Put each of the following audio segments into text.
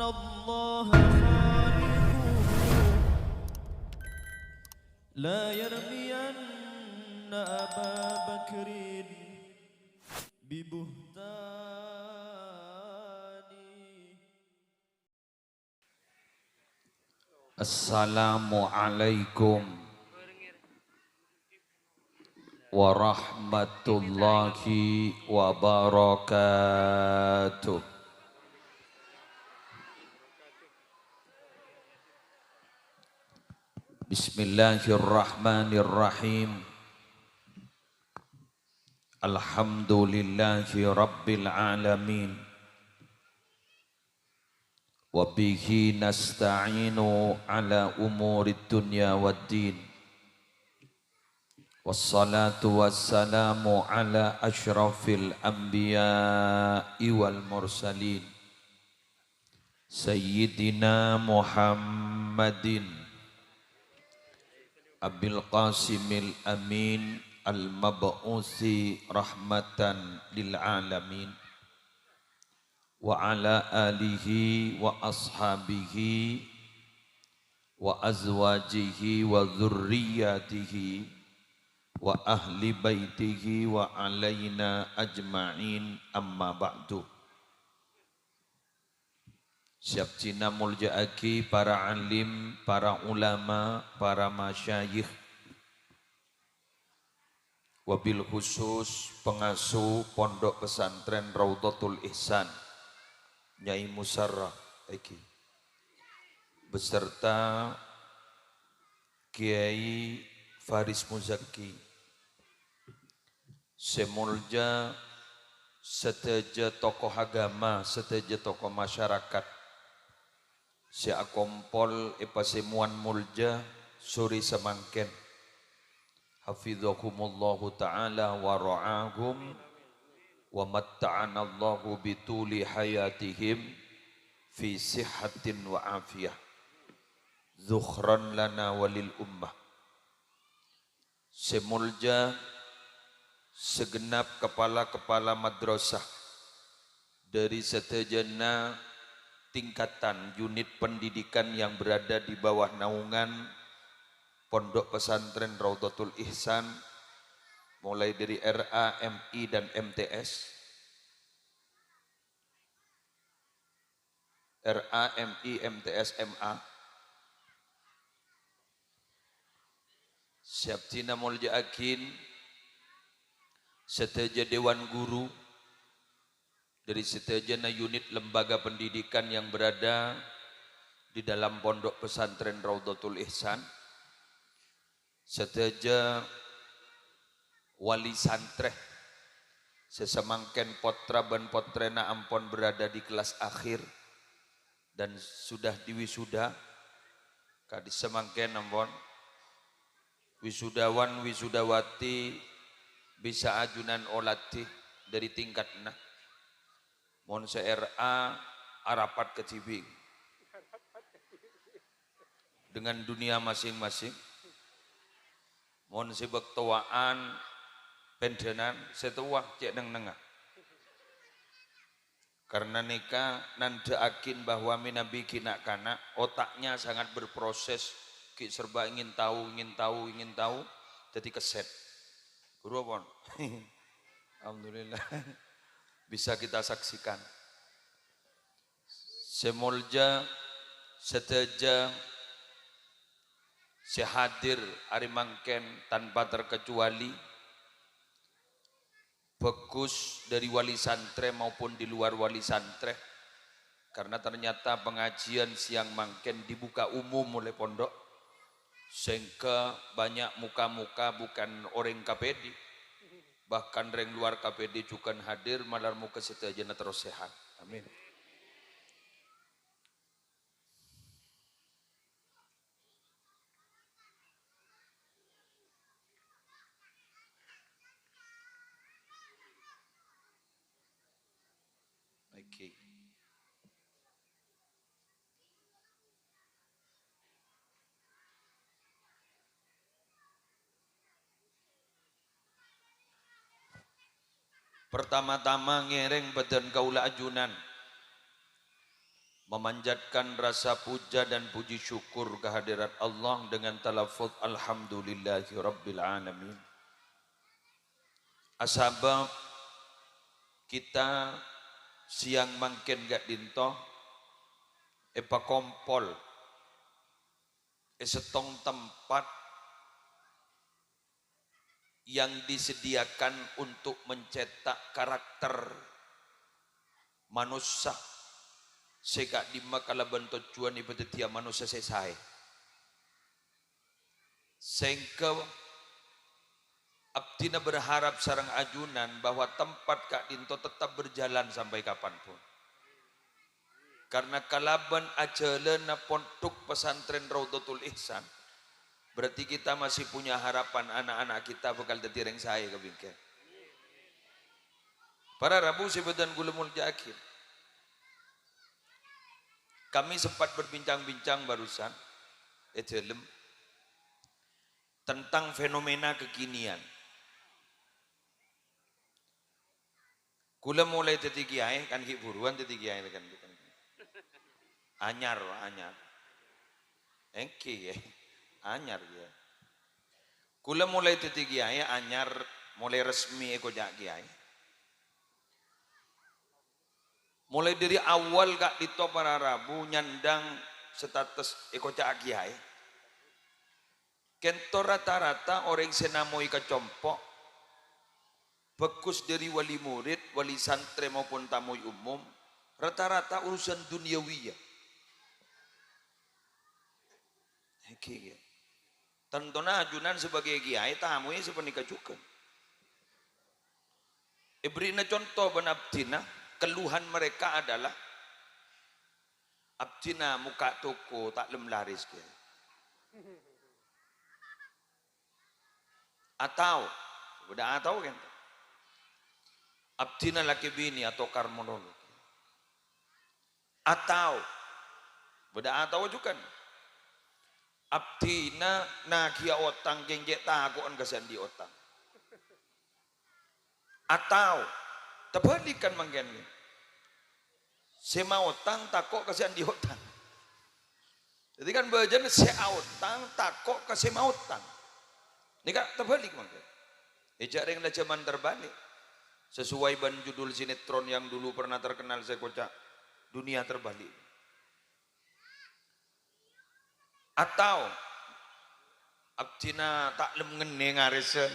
الله خالقه لا يرمين أبا بكر ببهتان. Assalamualaikum warahmatullahi wabarakatuh. Bismillahirrahmanirrahim. Alhamdulillahi rabbil alamin. Wa bihi nasta'inu ala umuri dunya waddin. Wassalatu wassalamu ala ashrafil anbiya'i wal mursalin Sayyidina Muhammadin Abil Qasimil Amin Al-Mab'usi rahmatan lil alamin wa ala alihi wa ashabihi wa azwajihi wa dhurriyyatihi wa ahli baitihi wa alaina ajma'in amma ba'du. Siap cina muljaaki para alim, para ulama, para masyayikh, wabil khusus pengasuh pondok pesantren Raudhatul Ihsan Nyai Musarraf Eki beserta Kiai Faris Muzaki semulja seteja tokoh agama, seteja tokoh masyarakat seakompol epasemuan mulja suri semangken hafidhahumullahu ta'ala wa ra'ahum wa matta'anallahu bituli hayatihim fi sihatin wa afiyah zukhran lana walil ummah. Semulja segenap kepala-kepala madrasah dari seterjana tingkatan unit pendidikan yang berada di bawah naungan Pondok Pesantren Raudhatul Ihsan mulai dari RA, MI dan MTS, RA, MI, MTS, MA. Siap cina mulja akin seteja dewan guru dari seterjana unit lembaga pendidikan yang berada di dalam Pondok Pesantren Raudhatul Ihsan, seteja wali santreh sesemangken potra ban potrena ampon berada di kelas akhir dan sudah diwisuda kadis semangken ampon wisudawan wisudawati bisa ajunan olati dari tingkat nah mon RA arapat ke Cibing dengan dunia masing-masing mon sibek tuaan pendenan setuah cek neng-nengah karena nikah nandaakin bahwa minabi kina kana otaknya sangat berproses ki serba ingin tahu jadi keset guru pon alhamdulillah bisa kita saksikan semolja seteja sehadir arimangken tanpa terkecuali bagus dari wali santre maupun di luar wali santre karena ternyata pengajian siang mangken dibuka umum oleh pondok sehingga banyak muka-muka bukan orang KPD bahkan orang luar KPD juga hadir malar muka setajana terus sehat amin. Okay. Pertama-tama ngereng badan kaula ajunan memanjatkan rasa puja dan puji syukur kehadirat Allah dengan talafuz alhamdulillahi rabbil alamin. Asabab kita siang mangken gak dinto epa kompol setong tempat yang disediakan untuk mencetak karakter manusia sehingga dimakala bentuk tujuan ibadah dia manusia selesai sehingga abdina berharap sarang ajunan bahwa tempat Kak Dinto tetap berjalan sampai kapanpun karena kalaban ajalana pondok pesantren Raudhatul Ihsan berarti kita masih punya harapan anak-anak kita bakal jadi reng saya kebingkai para Rabu sebutan gulemul jakir. Kami sempat berbincang-bincang barusan tentang fenomena kekinian. Kula mulai teti kiai kan ki buruan teti kiai kan. Anyar. Engki ya. Anyar ya. Kula mulai teti kiai anyar mulai resmi eko jak kiai. Mulai dari awal Kak Dito para Rabu nyandang status eko cak kiai. Kento rata-rata orang senamoi kecompok bekus dari wali murid, wali santri maupun tamu umum, rata-rata urusan duniawi ya. Tentunya ajunan sebagai kiai tamu ini seperti kecukan. Ibrina contoh benabdina. Keluhan mereka adalah abdina muka toko tak lem laris ke. Atau udah atau kan abdina laki bini atau karmonologi. Atau udah atau juga abdina nagia otang gengjek tagoan kesan di otang. Atau terbalikan manggen sema otang takok kasihan di otang. Jadi kan bajan sea otang takok ke sema otang. Ini kan terbalik manggen. Ejak yang zaman terbalik. Sesuai ban judul sinetron yang dulu pernah terkenal saya kocak. Dunia terbalik. Atau abdina tak lem ngene ngaresen.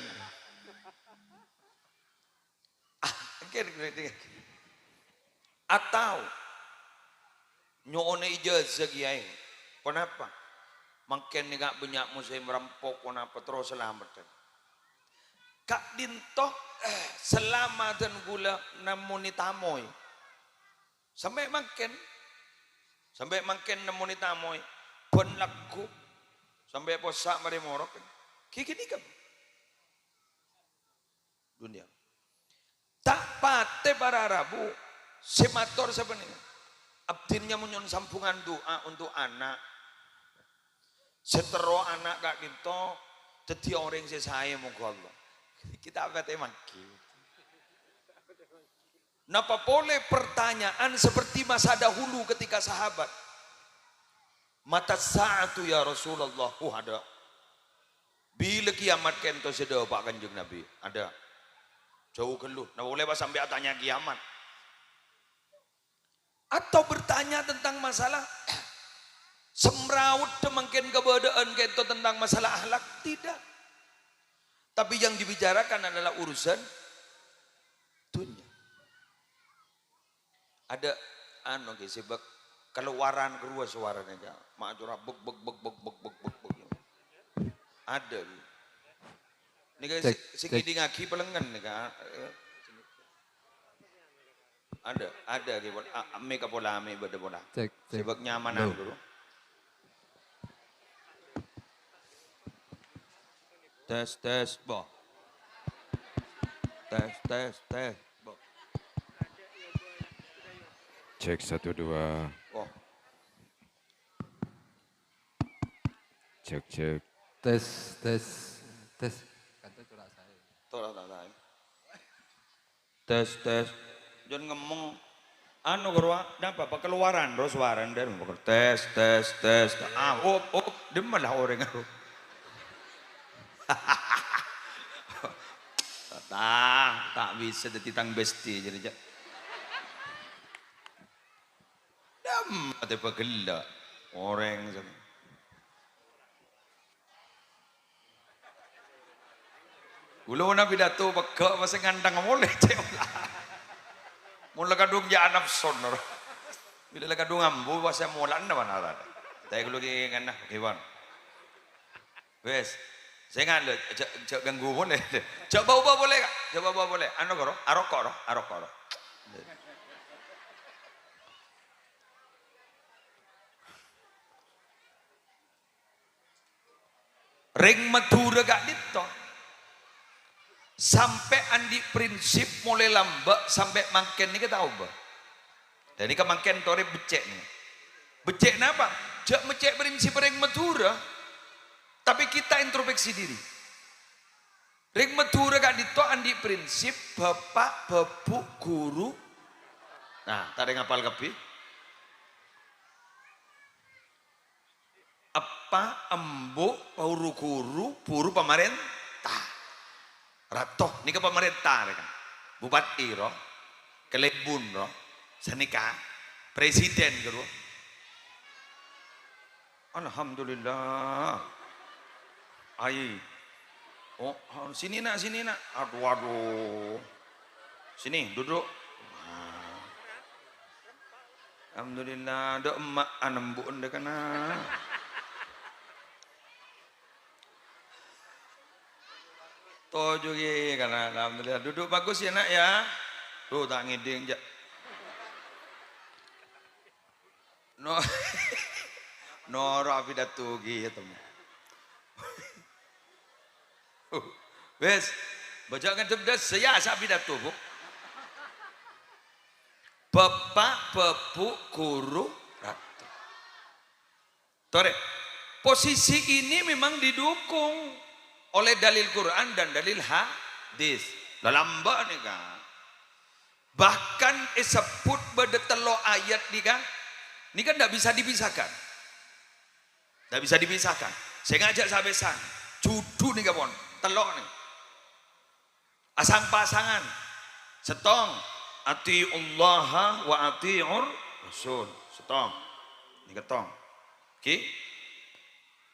Atau nyone ijazah kiai. Kenapa? Makin ni gak banyak musim merampok kenapa terus selamat. Kak Dinto selamat dan gula namuni tamoy. Sampai makin namuni tamoy pun laku sampai posak mari morok. Kiki ni kan dunia. Tak pate para Rabu semator sebenarnya abdinnya menyon sampungan doa untuk anak setero anak Kak Dinto jadi orang saya moga Allah kita apa temaki napa boleh pertanyaan seperti masa dahulu ketika sahabat mata saatu ya Rasulullah ada bila kiamat kento sedo Pak Kanjeng Nabi ada jauh geluh nah boleh sampai tanya kiamat atau bertanya tentang masalah semraut demangkin kebodaan kento tentang masalah akhlak tidak tapi yang dibicarakan adalah urusan dunia ada sebab keluaran keluar suaranya aja mak curah bek ada ini guys segini ngaki pelengan nih kan ada gitu ame kapola ame beda bola sebab nyamanan dulu tes boh tes boh Cek 1 2. boh Cek. Tes. Kata curah saya. tolak tes jangan ngomong anu gerwa napa keluaran ro suaran dan tes demen lah orang aku tak bisa ditang besti jadi dam ada pegela orang ulo na pidato pagka masih ngandang mulai cek mula kadung ya nafson bila kadung ambu wasa mulan na mana ada tayo kulo ki ngana kiwan wes saya ngan cek ganggu boleh cek bau boleh kak cek bau boleh anu koro arok ring Madura gak dito sampai andi prinsip mulai lambak sampai mangken ni kita tahu bah dan ini mangken tore becek nih becek napa jak becek prinsip ring Madura tapi kita introspeksi diri ring Madura gak dito andi prinsip bapak babu guru nah tadi ngapal kepi apa embuk pauru guru buru pemerintah ratoh ni ke pemerintah kan bupati roh kelebun roh senika presiden gitu alhamdulillah ai sini nak aduh sini duduk alhamdulillah ada emak anembu anda kana toh juga karena alhamdulillah duduk bagus ya nak ya tuh tak ngiding jak no rapi datu gitu teman wes baca kan cerdas saya sapi datu bu bapak babu guru ratu tore posisi ini memang didukung oleh dalil Quran dan dalil hadis lalamba nih kan bahkan disebut bedetelo ayat nih kan ini kan tidak bisa dipisahkan saya ngajak sampai sang judu nih kapon telok nih asang pasangan setong atiullaha wa atiur rasul setong ini ketong oke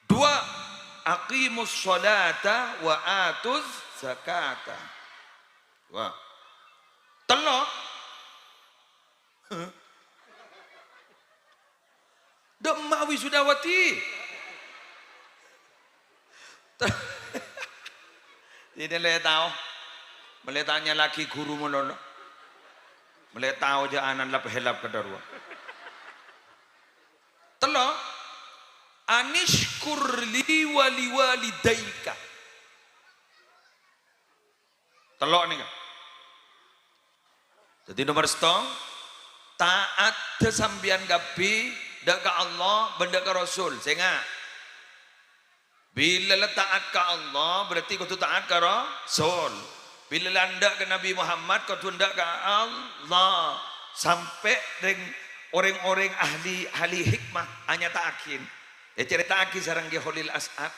dua aqimus sholata wa atuz zakata wah telok dok mawi sudawati jadi le tahu boleh tanya lagi guru menolong boleh tahu aja anan lap helap kedarua telok anishkur li wali walidaika telok nih kan jadi nomor setong taat kesambian gapi dak ke Allah benda ke Rasul sehingga bila taat ke Allah berarti kau tu taat ke Rasul bila landak ke Nabi Muhammad kau tu ndak ke Allah sampai dengan orang-orang ahli hikmah hanya takin cerita aki sarang dia Holil As'ad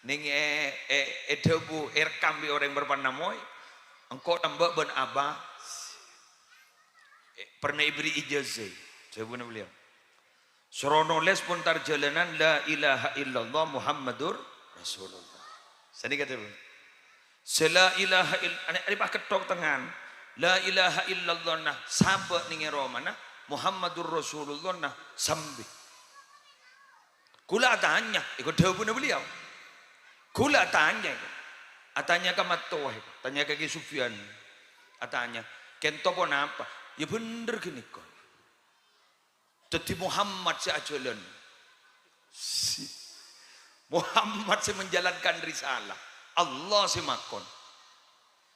ning debu erkam bi orang berpanamoy engkau tambah ben abah pernah ibri ijazah coba beliau serono les pun tarjalanan la ilaha illallah Muhammadur Rasulullah sani kata sela ilaha illallah ani pak ketok tangan la ilaha illallah nah sahabat ning romana Muhammadur Rasulullah nah sambil kula tanya ikut debu beliau kula tanya atanya ke matoh tanya ke Sufyan atanya kento pun apa ya bener gini kok jadi Muhammad seajalan Muhammad se menjalankan risalah Allah se makon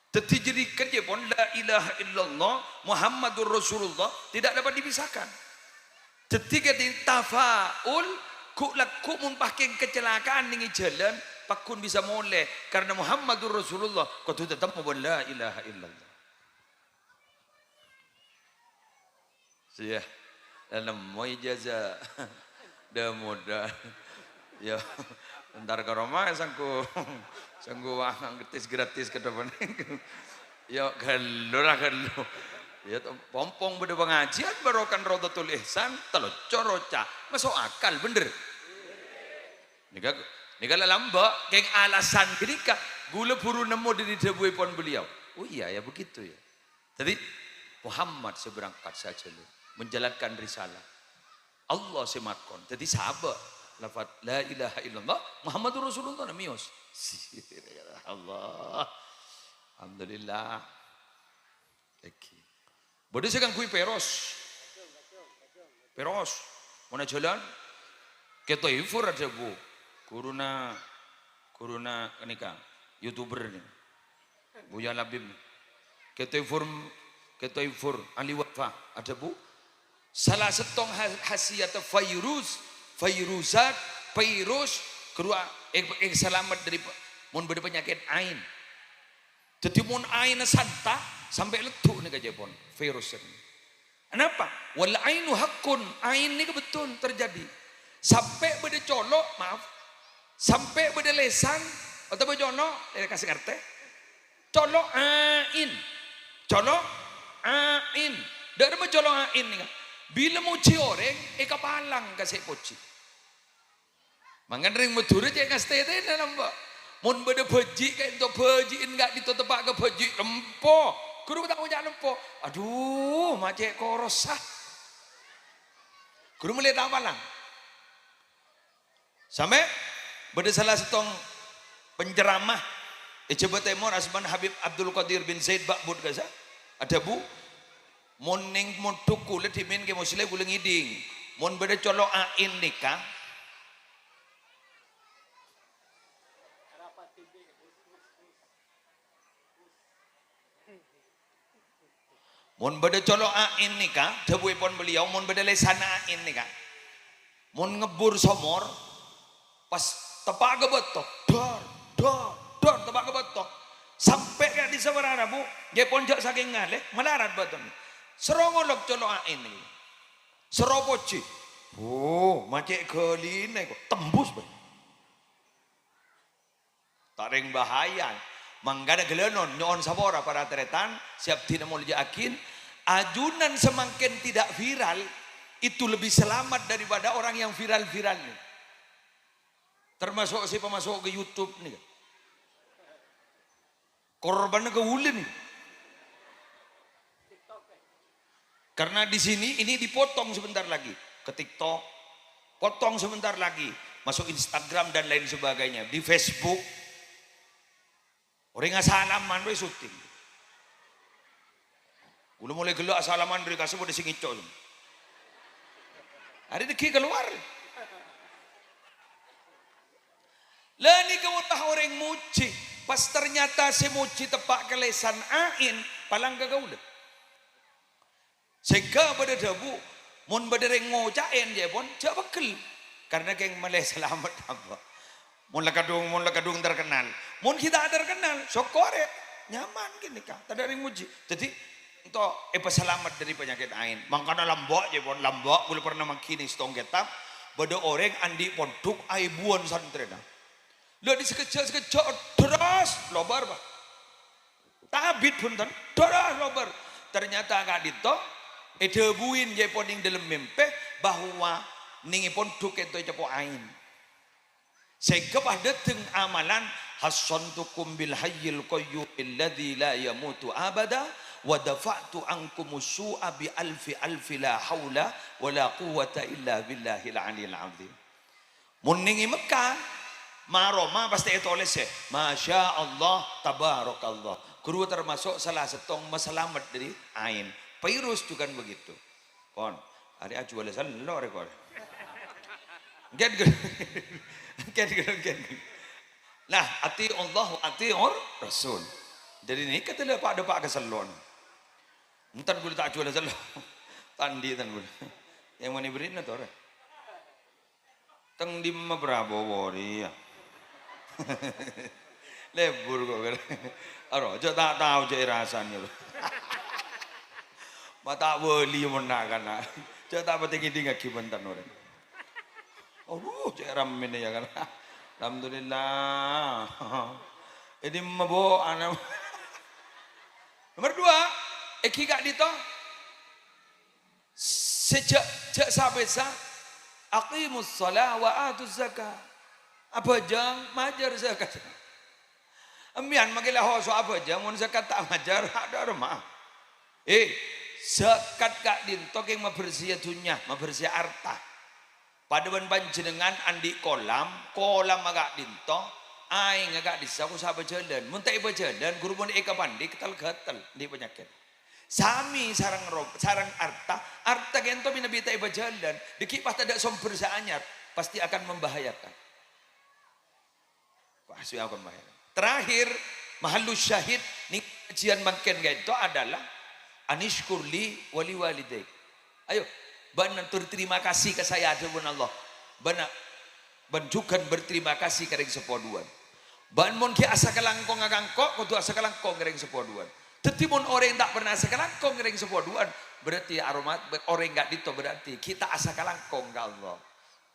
jadi kerja pun la ilaha illallah Muhammadur Rasulullah tidak dapat dipisahkan jadi ketika tafaul ku mumpaking kecelakaan ning jalan pakun bisa mulai karena Muhammadur Rasulullah kau tu tetap mau la ilaha illallah Ya, dan nemu ijazah. Dah mudah. Ya, ntar ke rumah sangku wang gratis ke depan. Ya gelo lah gelo. Ya pompong beda pengajian barokan Rodatul Ihsan telocor roca. Masuk akal bener. Nika lamba geng alasan ketika gula buru nemu di debuai pon beliau. Oh iya ya begitu ya. Jadi Muhammad seberangkat saja lu menjalankan risalah. Allah semakon. Jadi sahabat lafaz la ilaha illallah Muhammadur Rasulullah namios. Allah. Alhamdulillah. Oke. Bodoh sekarang kui peros. Peros. Mana jalan? Kita ifur ada bu. Kuruna nikah. YouTuber ini. Buya Labib. Kita ifur ahli wafa ada bu. Salah setong hasiat virus kedua selamat dari mun beda penyakit ain. Jadi mun ain santa sampai letuk nih kajepon virus ini. Kenapa? Wal ainu hakun, ain ini betul terjadi. Sampai beda colok, maaf. Sampai beda lesan atau beda colok, kasih karte. Colok ain. Colok ain. Dari mana colok ain nih? Bila muci orang, kapalang kasih poci. Mangan ring medure cek kasih teh dalam mbak. Mun beda beji kayak itu bejiin enggak ditutupak ke beji lempo. Guru tak punya lempo. Aduh, macet korosah. Guru melihat apa lang? Sampai beda salah setong penceramah Jawa Timur Asman Habib Abdul Qadir bin Zaid Bakbud kasa. Ada bu mun ning mun tuku le dimin ke muslim kula ngiding. Mun beda colok ain nikah. Mun beda colok ain nikah, dawuhipun beliau mun beda lesan ain nikah. Mun ngebur somor pas tepak ke betok, dor tepak ke betok. Sampai ke di seberana bu, dia ponjak saking ngaleh, melarat beton. Serongolok colok ain ini. Seropoci. Oh, macet geline kok tembus be. Taring bahaya. Manggada gelenon nyon sabora para teretan siap tidak mau akin ajunan semakin tidak viral itu lebih selamat daripada orang yang viral-viral nih. Termasuk si pemasuk ke YouTube nih. Korban ke ulin. Karena di sini ini dipotong sebentar lagi ke TikTok, potong sebentar lagi masuk Instagram dan lain sebagainya, di Facebook. Orang asalaman we syuting. Kulo mulai gelak asalaman dari kasih pada singicok. Hari deki keluar. Lah ni kawatah orang muci. Pas ternyata si muci tepak kelesan ain palang gagaul. Sehingga pada dabu mun badereng ngocaen je pun jak bekel. Karena keng malih selamat apa. Mun lakadung terkenal. Mun kita terkenal, sokore nyaman gini kah? Tak ada yang muji. Jadi untuk selamat dari penyakit ain. Makanya lambok je pun lambok. Boleh pernah makini setong ketap. Bada orang andi pun duk aibuan santrena. Lalu di sekejap terus lobar bah. Tabit pun tan terus lobar. Ternyata agak dito. Debuin je pun yang dalam mimpi bahwa ningi pun duk itu cepo ain. Sehingga pada teng amalan hasantukum bil hayyil qayyum alladzi la yamutu abada wa dafa'tu ankum su'a bi alfi la haula wa la quwwata illa billahil aliyil azim. Mun ningi Mekah maroma pasti tulis Masya Allah tabarakallah. Guru termasuk salah setong meselamat dari ain. Virus juga begitu. Pon, hari aju boleh salah rekor. Get. Nah, ati Allah, ati Rasul. Jadi ini kata dia pak keselon. Entar gue tak jual salah. Tandi tan gue. Yang mana beri na tore. Teng di berapa wori ya. Lebur kok kan. Aro, jo tak tahu je rasanya. Mata wali menakan. Cek tak penting ini ngaki bentar orang. Cek ram ini ya kan. Alhamdulillah. Ini mabuk anak. Nomor 2, eki gak dito. Sejak sampai aqimus shalah wa atuz zakah. Apa jang majar zakat. Emian makilah hoso apa jang mun zakat tak majar ada rumah. Zakat gak dinto yang membersih dunia, membersih harta. Paduan panjenengan andi kolam agak dinto, aing agak disaku sahabat jalan. Mun tak iba jalan, guru pun eka pandi ketal gatal di penyakit. Sami sarang harta gento bina bita iba jalan, dikipah tidak sumber seanyar, pasti akan membahayakan. Pasti akan membahayakan. Terakhir, mahallus syahid ni kajian mangken gento adalah anishkurli wali walidaik. Ayo, benar terima kasih ke saya adapun Allah. Benar benjukan berterima kasih ke ring sepoduan. Ban mon ki asa kalangkong agangko, kudu asa kalangkong ring sepoduan. Tetimun orang yang tak pernah asa kalangkong ring sepoduan, berarti aromat orang enggak dito berarti kita asa kalangkong ke Allah.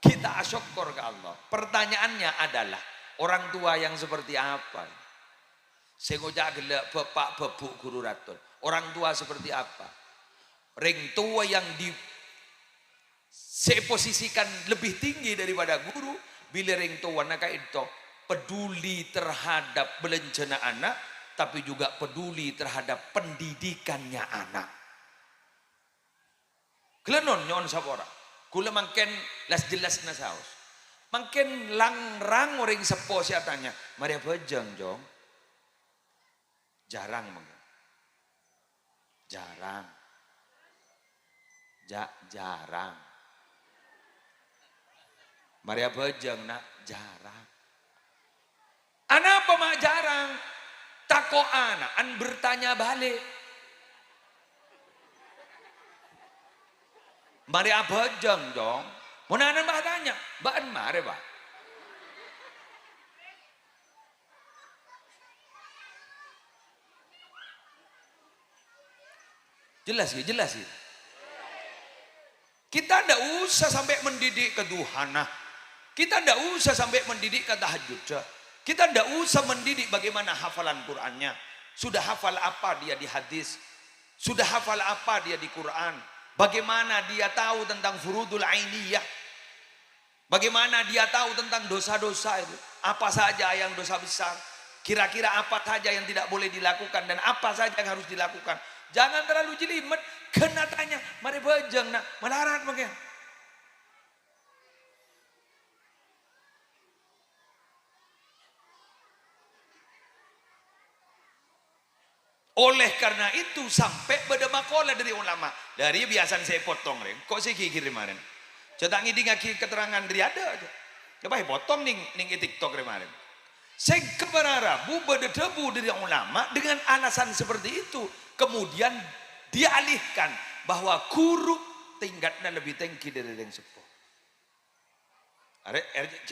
Kita asyukur ke Allah. Pertanyaannya adalah orang tua yang seperti apa? Sengojak gelak bapak bebuk guru raton. Orang tua seperti apa? Ring tua yang posisikan lebih tinggi daripada guru. Bila ring tua nak itu peduli terhadap belenjana anak, tapi juga peduli terhadap pendidikannya anak. Kelenon nyon sapora. Kula mangken las jelas nasaus. Mangken langrang orang sepo siatanya. Maria bejeng jong. Jarang mangken. Jarang. Jarang. Maria bejeng nak jarang. Anak apa mak jarang? Tako anak an bertanya balik. Maria bejeng dong. Munanan bah tanya, baan mare bah. Jelas ya, jelas ya. Kita ndak usah sampai mendidik keduhana. Kita ndak usah sampai mendidik ke tahajud. Kita ndak usah mendidik bagaimana hafalan Qur'annya. Sudah hafal apa dia di hadis? Sudah hafal apa dia di Quran? Bagaimana dia tahu tentang furudul ainiyah? Bagaimana dia tahu tentang dosa-dosa itu? Apa saja yang dosa besar? Kira-kira apa saja yang tidak boleh dilakukan dan apa saja yang harus dilakukan? Jangan terlalu jelimet. Kena tanya, mari bejeng nak melarat mungkin. Oleh karena itu sampai pada makola dari ulama. Dari biasa saya potong ring. Kok saya kikir kemarin? Cetak ngidi ngaki keterangan dari ada aja. Coba potong ning TikTok kemarin. Saya keberharap berdebu dari ulama dengan alasan seperti itu. Kemudian dialihkan bahwa guru tingkatnya lebih tinggi dari yang sepuh.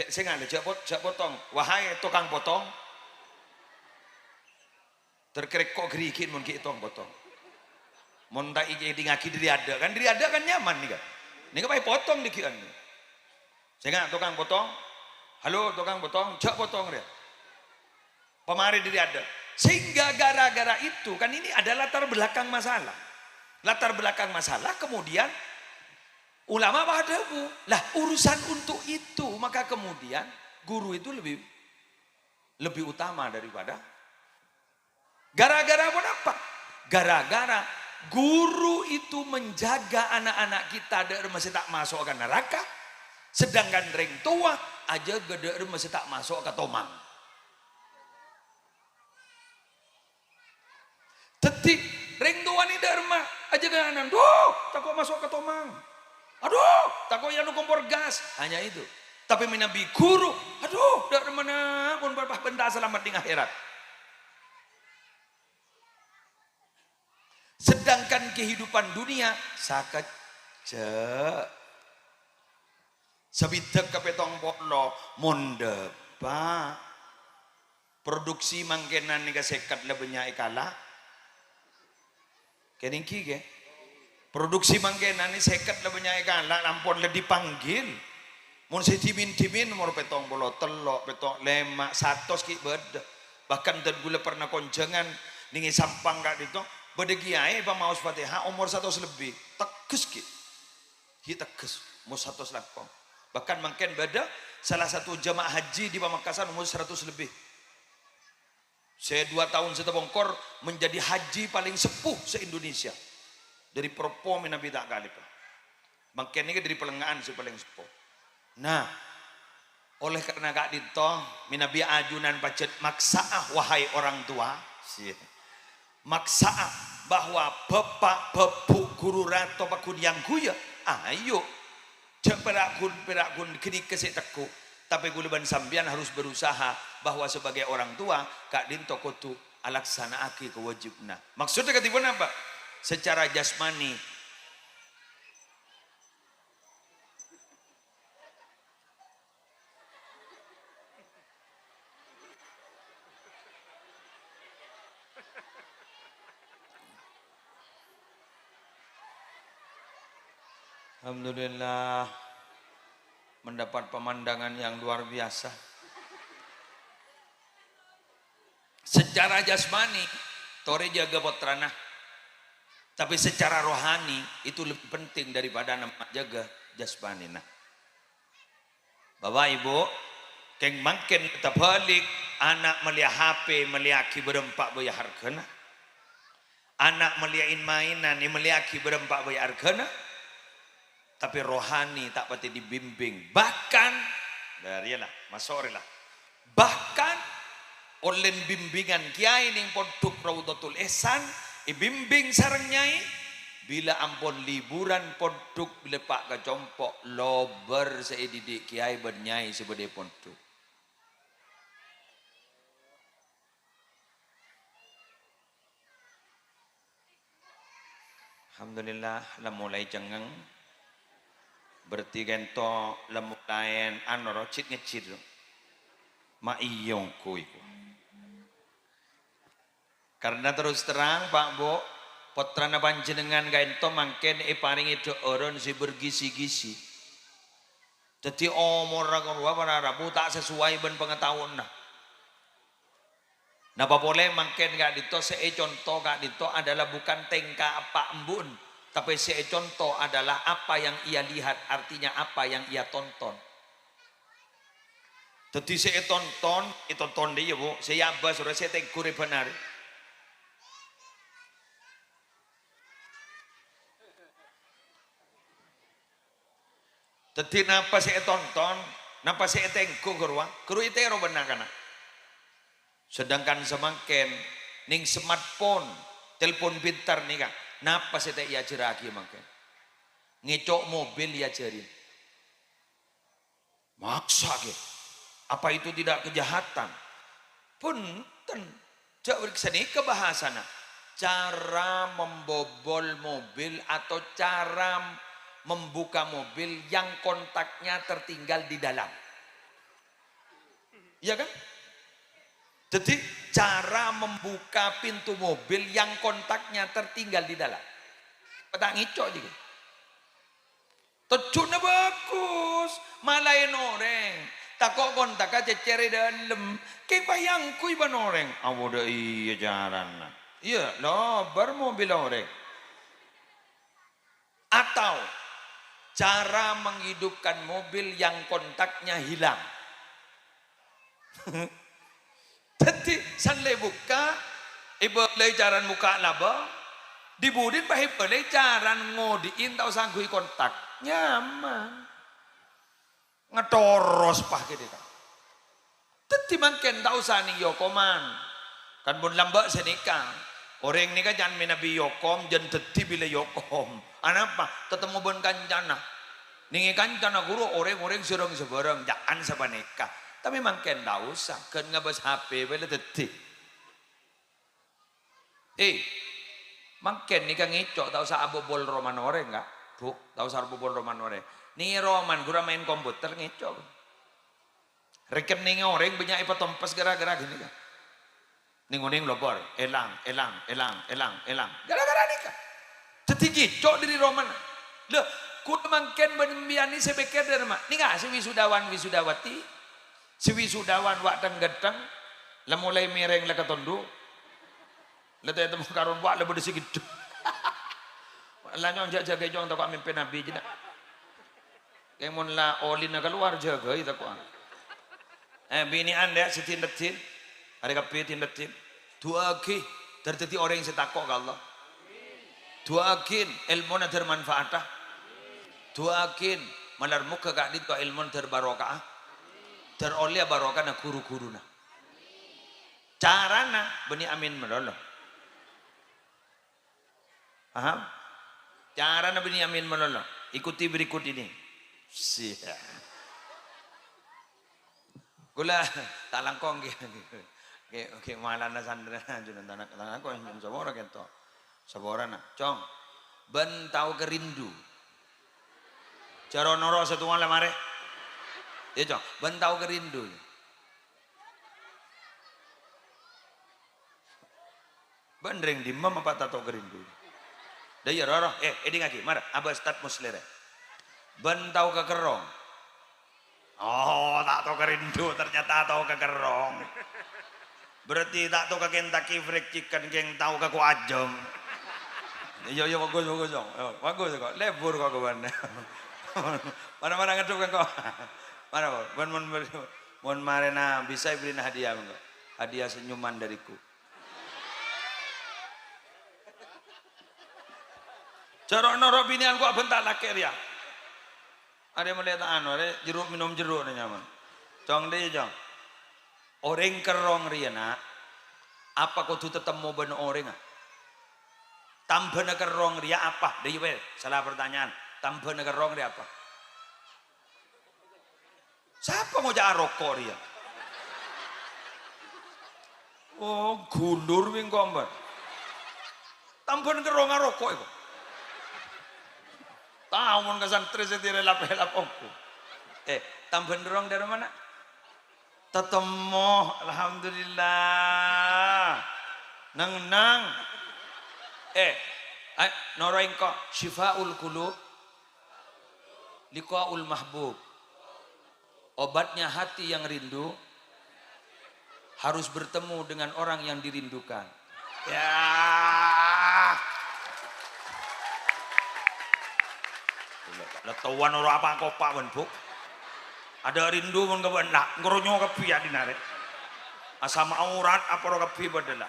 Saya nggak ada potong. Wahai tukang potong. Terkerek kok gerikin mun ki itong potong. Mun tak iki ngaki diri ada kan nyaman nih kan. Nih kan potong dikian. Saya nggak tukang potong. Halo tukang potong, jak potong dia. Pemari diri ada. Sehingga gara-gara itu kan ini ada latar belakang masalah. Latar belakang masalah kemudian ulama padamu. Lah urusan untuk itu maka kemudian guru itu lebih utama daripada. Gara-gara apa? Gara-gara guru itu menjaga anak-anak kita dari masih tak masuk ke neraka. Sedangkan ring tua aja gede masih tak masuk ke tomang. Tetik ring tua ni derma aja ganan. Duh, takut masuk ke tomang. Aduh, takut yang kompor gas. Hanya itu. Tapi minabi guru, aduh, dari mana pun berpah benda selamat di akhirat. Sedangkan kehidupan dunia sakit sebitek kepetong pokno mondepa produksi mangkenan nika sekat lebihnya ikala keningki ke Produksi mangkena ni seket lah banyak ikan lah ampun lah dipanggil. Mun si timin nomor petong bolo telok petong lemak 100 ki beda. Bahkan dan gula pernah konjengan ningi sampang kak itu beda kiai pa maus Fatihah umur 100 lebih teges ki. Hi teges umur 100 lakong. Bahkan mungkin beda salah satu jemaah haji di Pamekasan umur 100 lebih. Saya 2 tahun setebongkor menjadi haji paling sepuh se-Indonesia. Dari Propo Nabi tak kali pak. Mungkin ini dari pelengahan si paling sepuh. Nah, oleh karena kak dito minabi ajunan pacet maksaah wahai orang tua. Maksaah bahwa bapak bebu guru rato pakun yang guya. Ayo, perakun kini kesik teku. Tapi guluban sambian harus berusaha bahwa sebagai orang tua kak dinto kutu alaksana aki kewajibna. Maksudnya ketipuan apa? Secara jasmani. Alhamdulillah mendapat pemandangan yang luar biasa. Secara jasmani tore jaga potrana. Tapi secara rohani itu lebih penting daripada nama jaga jasmani. Nah, Bapak Ibu, keng makin kita balik anak melihat HP meliaki berempat bayar hargana. Anak melihatin mainan ni meliaki berempat bayar hargana. Tapi rohani tak pati dibimbing. Bahkan darilah masorilah. Bahkan oleh bimbingan kiai ning pondok Raudatul Ihsan ibimbing sareng nyai bila ampun liburan pondok bila pak kecompok lober seididik kiai bernyai sebede pondok. Alhamdulillah lah mulai cengeng berarti gento lah mulai anoro cit ngecit ma iyong kuiku. Karena terus terang Pak Bo, potrana panjenengan gaento mangken paringi do oron si bergisi-gisi. Jadi omor rakan para rabu tak sesuai ben pengetahuan nah. Napa boleh mangken gak dito contoh gak dito adalah bukan tengka apa embun, tapi contoh adalah apa yang ia lihat, artinya apa yang ia tonton. Jadi tonton dia Bu, saya abas sudah saya tegur benar. Jadi napa saya tonton, napa saya tengku keruang itu ero benar kana. Sedangkan semakin ning smartphone, telepon pintar nih kan, napa saya tak ia ceraki makin. Ngecok mobil ya cari. Maksa ke? Apa itu tidak kejahatan? Punten, jauh kesini kebahasana. Cara membobol mobil atau cara membuka mobil yang kontaknya tertinggal di dalam. Iya kan? Jadi cara membuka pintu mobil yang kontaknya tertinggal di dalam. Tak ngicok juga. Tejuna bagus, malain orang. Takok kontak aja ceri dalam. Kayak bayangku iban orang. Awoda iya jalan. Iya, lo bermobil orang. Atau cara menghidupkan mobil yang kontaknya hilang. Jadi sanle buka, ibu jaran buka laba, dibudin bah ibu jaran ngodiin tau sanggui kontak nyaman, ngetoros pah gitu kan. Jadi makin tau sani yokoman, kan bun lambak senikah. Orang ni kan jangan minabi yokom, jangan teti bila yokom. Anapa? Tetemu bon kancana. Ningi kancana guru orang-orang serong sebarang, jangan sebaneka. Tapi makin tak usah, kan ngabas HP bila teti. Makin ni kan ngicok, tak usah abobol roman orang enggak? Bu, tak usah abobol roman orang. Ni roman guru main komputer ngicok. Rekening orang banyak ipa tompas gara-gara gini kan. Ninguning lobor, elang. Gara-gara nikah. Jadi kicok dari Roman. Loh, kudu mangken benembiani sebekir dari mak. Ni nggak si wisudawan wisudawati, si wisudawan wak gedang, lah mulai mireng lah ketondu, lah temu karon wak lah berdesi gitu. Lah nyong jaga jong tak kau mimpin nabi je nak. Kemon lah olin nak keluar jaga itu kau. Bini anda setindatin, ada kapi tindatin, dua ki terjadi orang yang setakok ke Allah. Dua akin ilmu na termanfaat. Dua akin malar muka kak dit ko ilmu terbarokah. Teroleh barokah na guru-guru na. Carana bani amin melolo. Paham? Carana bani amin melolo. Ikuti berikut ini. Siap. Gula talangkong ke malana sandra junan tanah ko yang sabora kento. Sabora na, cong, ben tahu kerindu. Cara noro satu malam mare, ya cong, ben tahu kerindu. Ben ring di mama apa tahu kerindu. Dah ya roro, ini ngaki, mara, abah start muslere. Ben tahu kekerong. Oh, tak tahu kerindu, ternyata tahu kekerong. Berarti tak tahu ke Kentucky Fried Chicken, geng tahu ke kuajeng. Iya bagus dong. Bagus kok. Lebur kok kawan. Mana ngedup kan kok. Mana mon marena bisa beliin hadiah enggak? Hadiah senyuman dariku. Cara noro binian kok bentak laki dia. Ada melihat ada jeruk minum jeruk nyaman. Cong deh jong. Orang kerong riana. Apa kau tu tetap mau ben orang ah? Tambah negerong ria apa? Deh salah pertanyaan. Tambah negerong ria apa? Siapa mau jadi rokok ria? Oh, gulur wing kombat. Tambah negerong rokok itu. Tahu mon kesantri setire lap aku. Tambah negerong dari mana? Tetemu, alhamdulillah. Nang. Noro engko syifaul qulub liqaul mahbub. Obatnya hati yang rindu harus bertemu dengan orang yang dirindukan. Ya. Letawan ora apa kopak men, Bu. Ada rindu mun kebenak, ngronyo kepiye dinare. Asam aurat apa ora kepiye badela.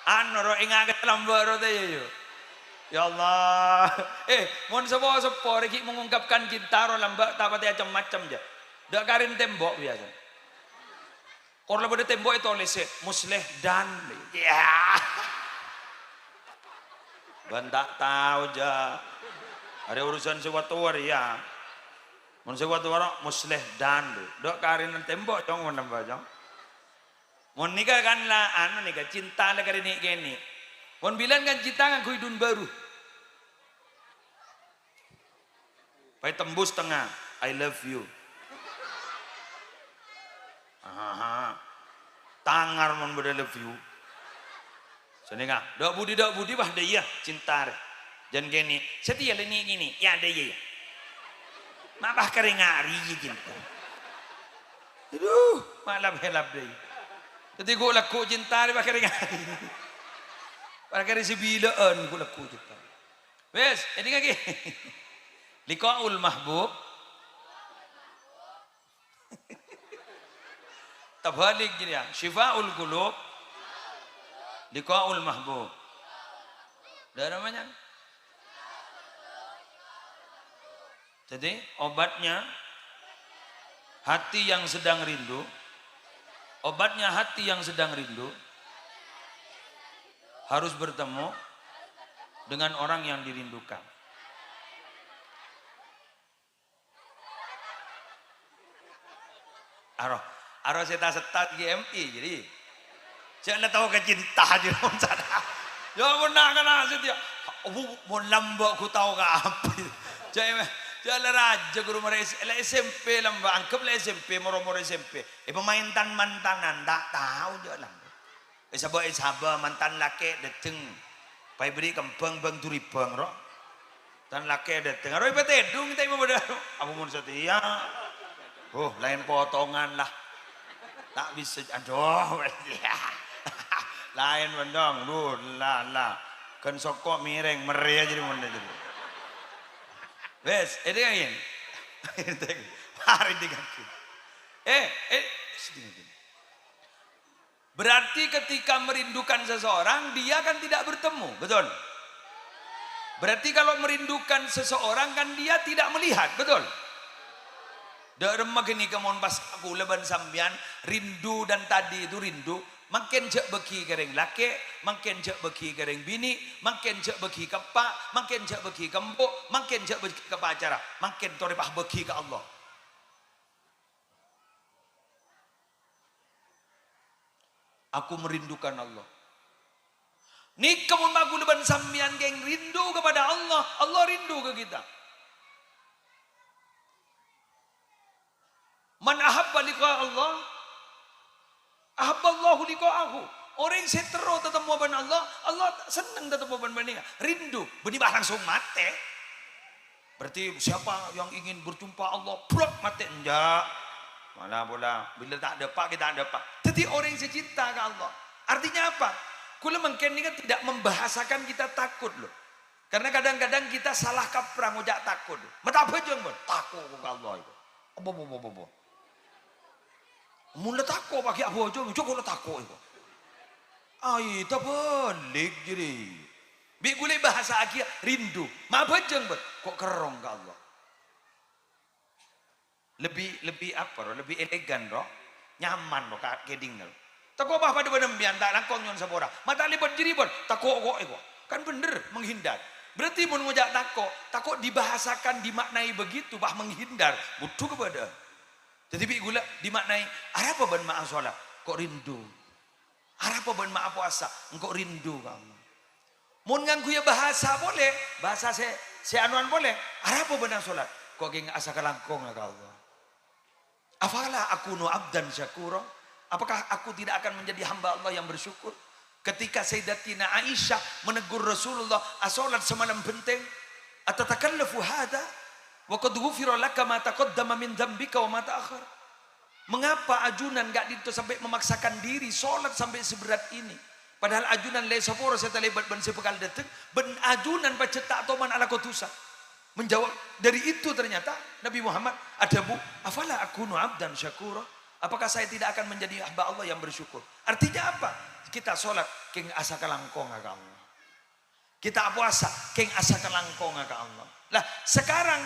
Anoro ingat lambaro teh yo. Ya Allah. Mon sepo iki mengungkapkan cinta ro lambak tak pati macam-macam aja. Dak karin tembok biasa. Kor lebih tembok itu oleh musleh dan ya. Bantak tahu aja. Ada urusan sesuatu ya. Mon sesuatu musleh dan dak karin tembok jong nambah jong. Mon nikah kan lah, nikah cinta lah kali ni gini. Mon bilang kan cinta kan kuidun baru. Pai tembus tengah, I love you. Tangar mon beda love you. Senenga, dok budi bah dia cinta. Jangan gini, setia lah ni gini, ya ada ya. Mabah keringari cinta. Aduh, malam helap deh. Jadi gue laku cinta dia pakai ringan. Pakai sibilaan gue laku cinta. Wes, ini lagi. Liqaul mahbub. Terbalik gini ya. Syifaul qulub. Liqaul mahbub. Ada namanya. Jadi obatnya hati yang sedang rindu. Obatnya hati yang sedang rindu harus bertemu dengan orang yang dirindukan. Aro saya setat GMI jadi saya tahu kecinta aja sana. Ya benar kan dia. Mau lambak ku tahu ke apa. Jalan raja guru mereka SMP lamba angkep lah SMP moro SMP. Pemain mantanan tak tahu je lah. Sabah mantan laki dateng pai beri kembang bang turi bang roh tan laki ada tengah roh ibat edung kita ibu pada apa mau setia oh lain potongan lah tak bisa aduh lain bendong lu lah kan sokok miring meri aja di mana jadi wes itu yang hari di kaki sedih. Berarti ketika merindukan seseorang dia kan tidak bertemu, betul? Berarti kalau merindukan seseorang kan dia tidak melihat, betul? Dak remah gini kemon pas aku leban sambian rindu dan tadi itu rindu makin cek beki kering laki, makin cek beki kering bini, makin cek beki kepak, makin cek beki kembuk, makin cek beki ke pacara, makin toripah beki ke Allah. Aku merindukan Allah. Ni kamu magu leban sambian geng rindu kepada Allah, Allah rindu ke kita. Man ahabba liqa Allah, ahabba Allahu liqa'ahu. Orang yang setero tetap dengan Allah, Allah senang tetap dengan dia. Rindu, benibah langsung mati. Berarti siapa yang ingin berjumpa Allah, blok mati enggak. Malah bola, bila tak ada pak kita ada pak. Jadi orang yang secinta ke Allah. Artinya apa? Kula mungkin ini kan tidak membahasakan kita takut loh. Karena kadang-kadang kita salah kaprah ngojak takut. Mata apa jeng bon? Takut ke Allah itu. Apa. Mula takut pakai apa aja, cukup takut itu. Ai, tak balik jadi. Bi gule bahasa akhir rindu. Ma apa jeng bon? Kok kerong ke Allah? Lebih apa roh, lebih elegan roh, nyaman roh kak keding roh. Tako bah pada badan bian tak langkong nyon sabora. Mata libat jiri bon, tako kok ego. Kan bener menghindar. Berarti mun ngojak tako dibahasakan dimaknai begitu bah menghindar, butuh kepada. Jadi bi gula dimaknai apa ban maaf sholat, kok rindu. Apa ban maaf puasa, engkau rindu kamu. Mun nganggu ya bahasa boleh, bahasa se anuan boleh. Apa ban sholat, kok geng asa kalangkong ke Allah. Afala aku nu abdan syakura? Apakah aku tidak akan menjadi hamba Allah yang bersyukur? Ketika Sayyidatina Aisyah menegur Rasulullah, asolat semalam penting, atatakallafu hadha wa qad ghufira laka ma taqaddama min dzambika wa ma ta'akhkhar. Mengapa ajunan enggak itu sampai memaksakan diri solat sampai seberat ini? Padahal ajunan le saporo saya terlibat ban sepekal detik, ben ajunan pacetak toman ala kotusa. Menjawab dari itu ternyata Nabi Muhammad ada bu, afala akunu abdan syakura? Apakah saya tidak akan menjadi hamba Allah yang bersyukur? Artinya apa? Kita sholat keng asa kalangkong ke Allah. Kita puasa keng asa kalangkong ke Allah. Lah sekarang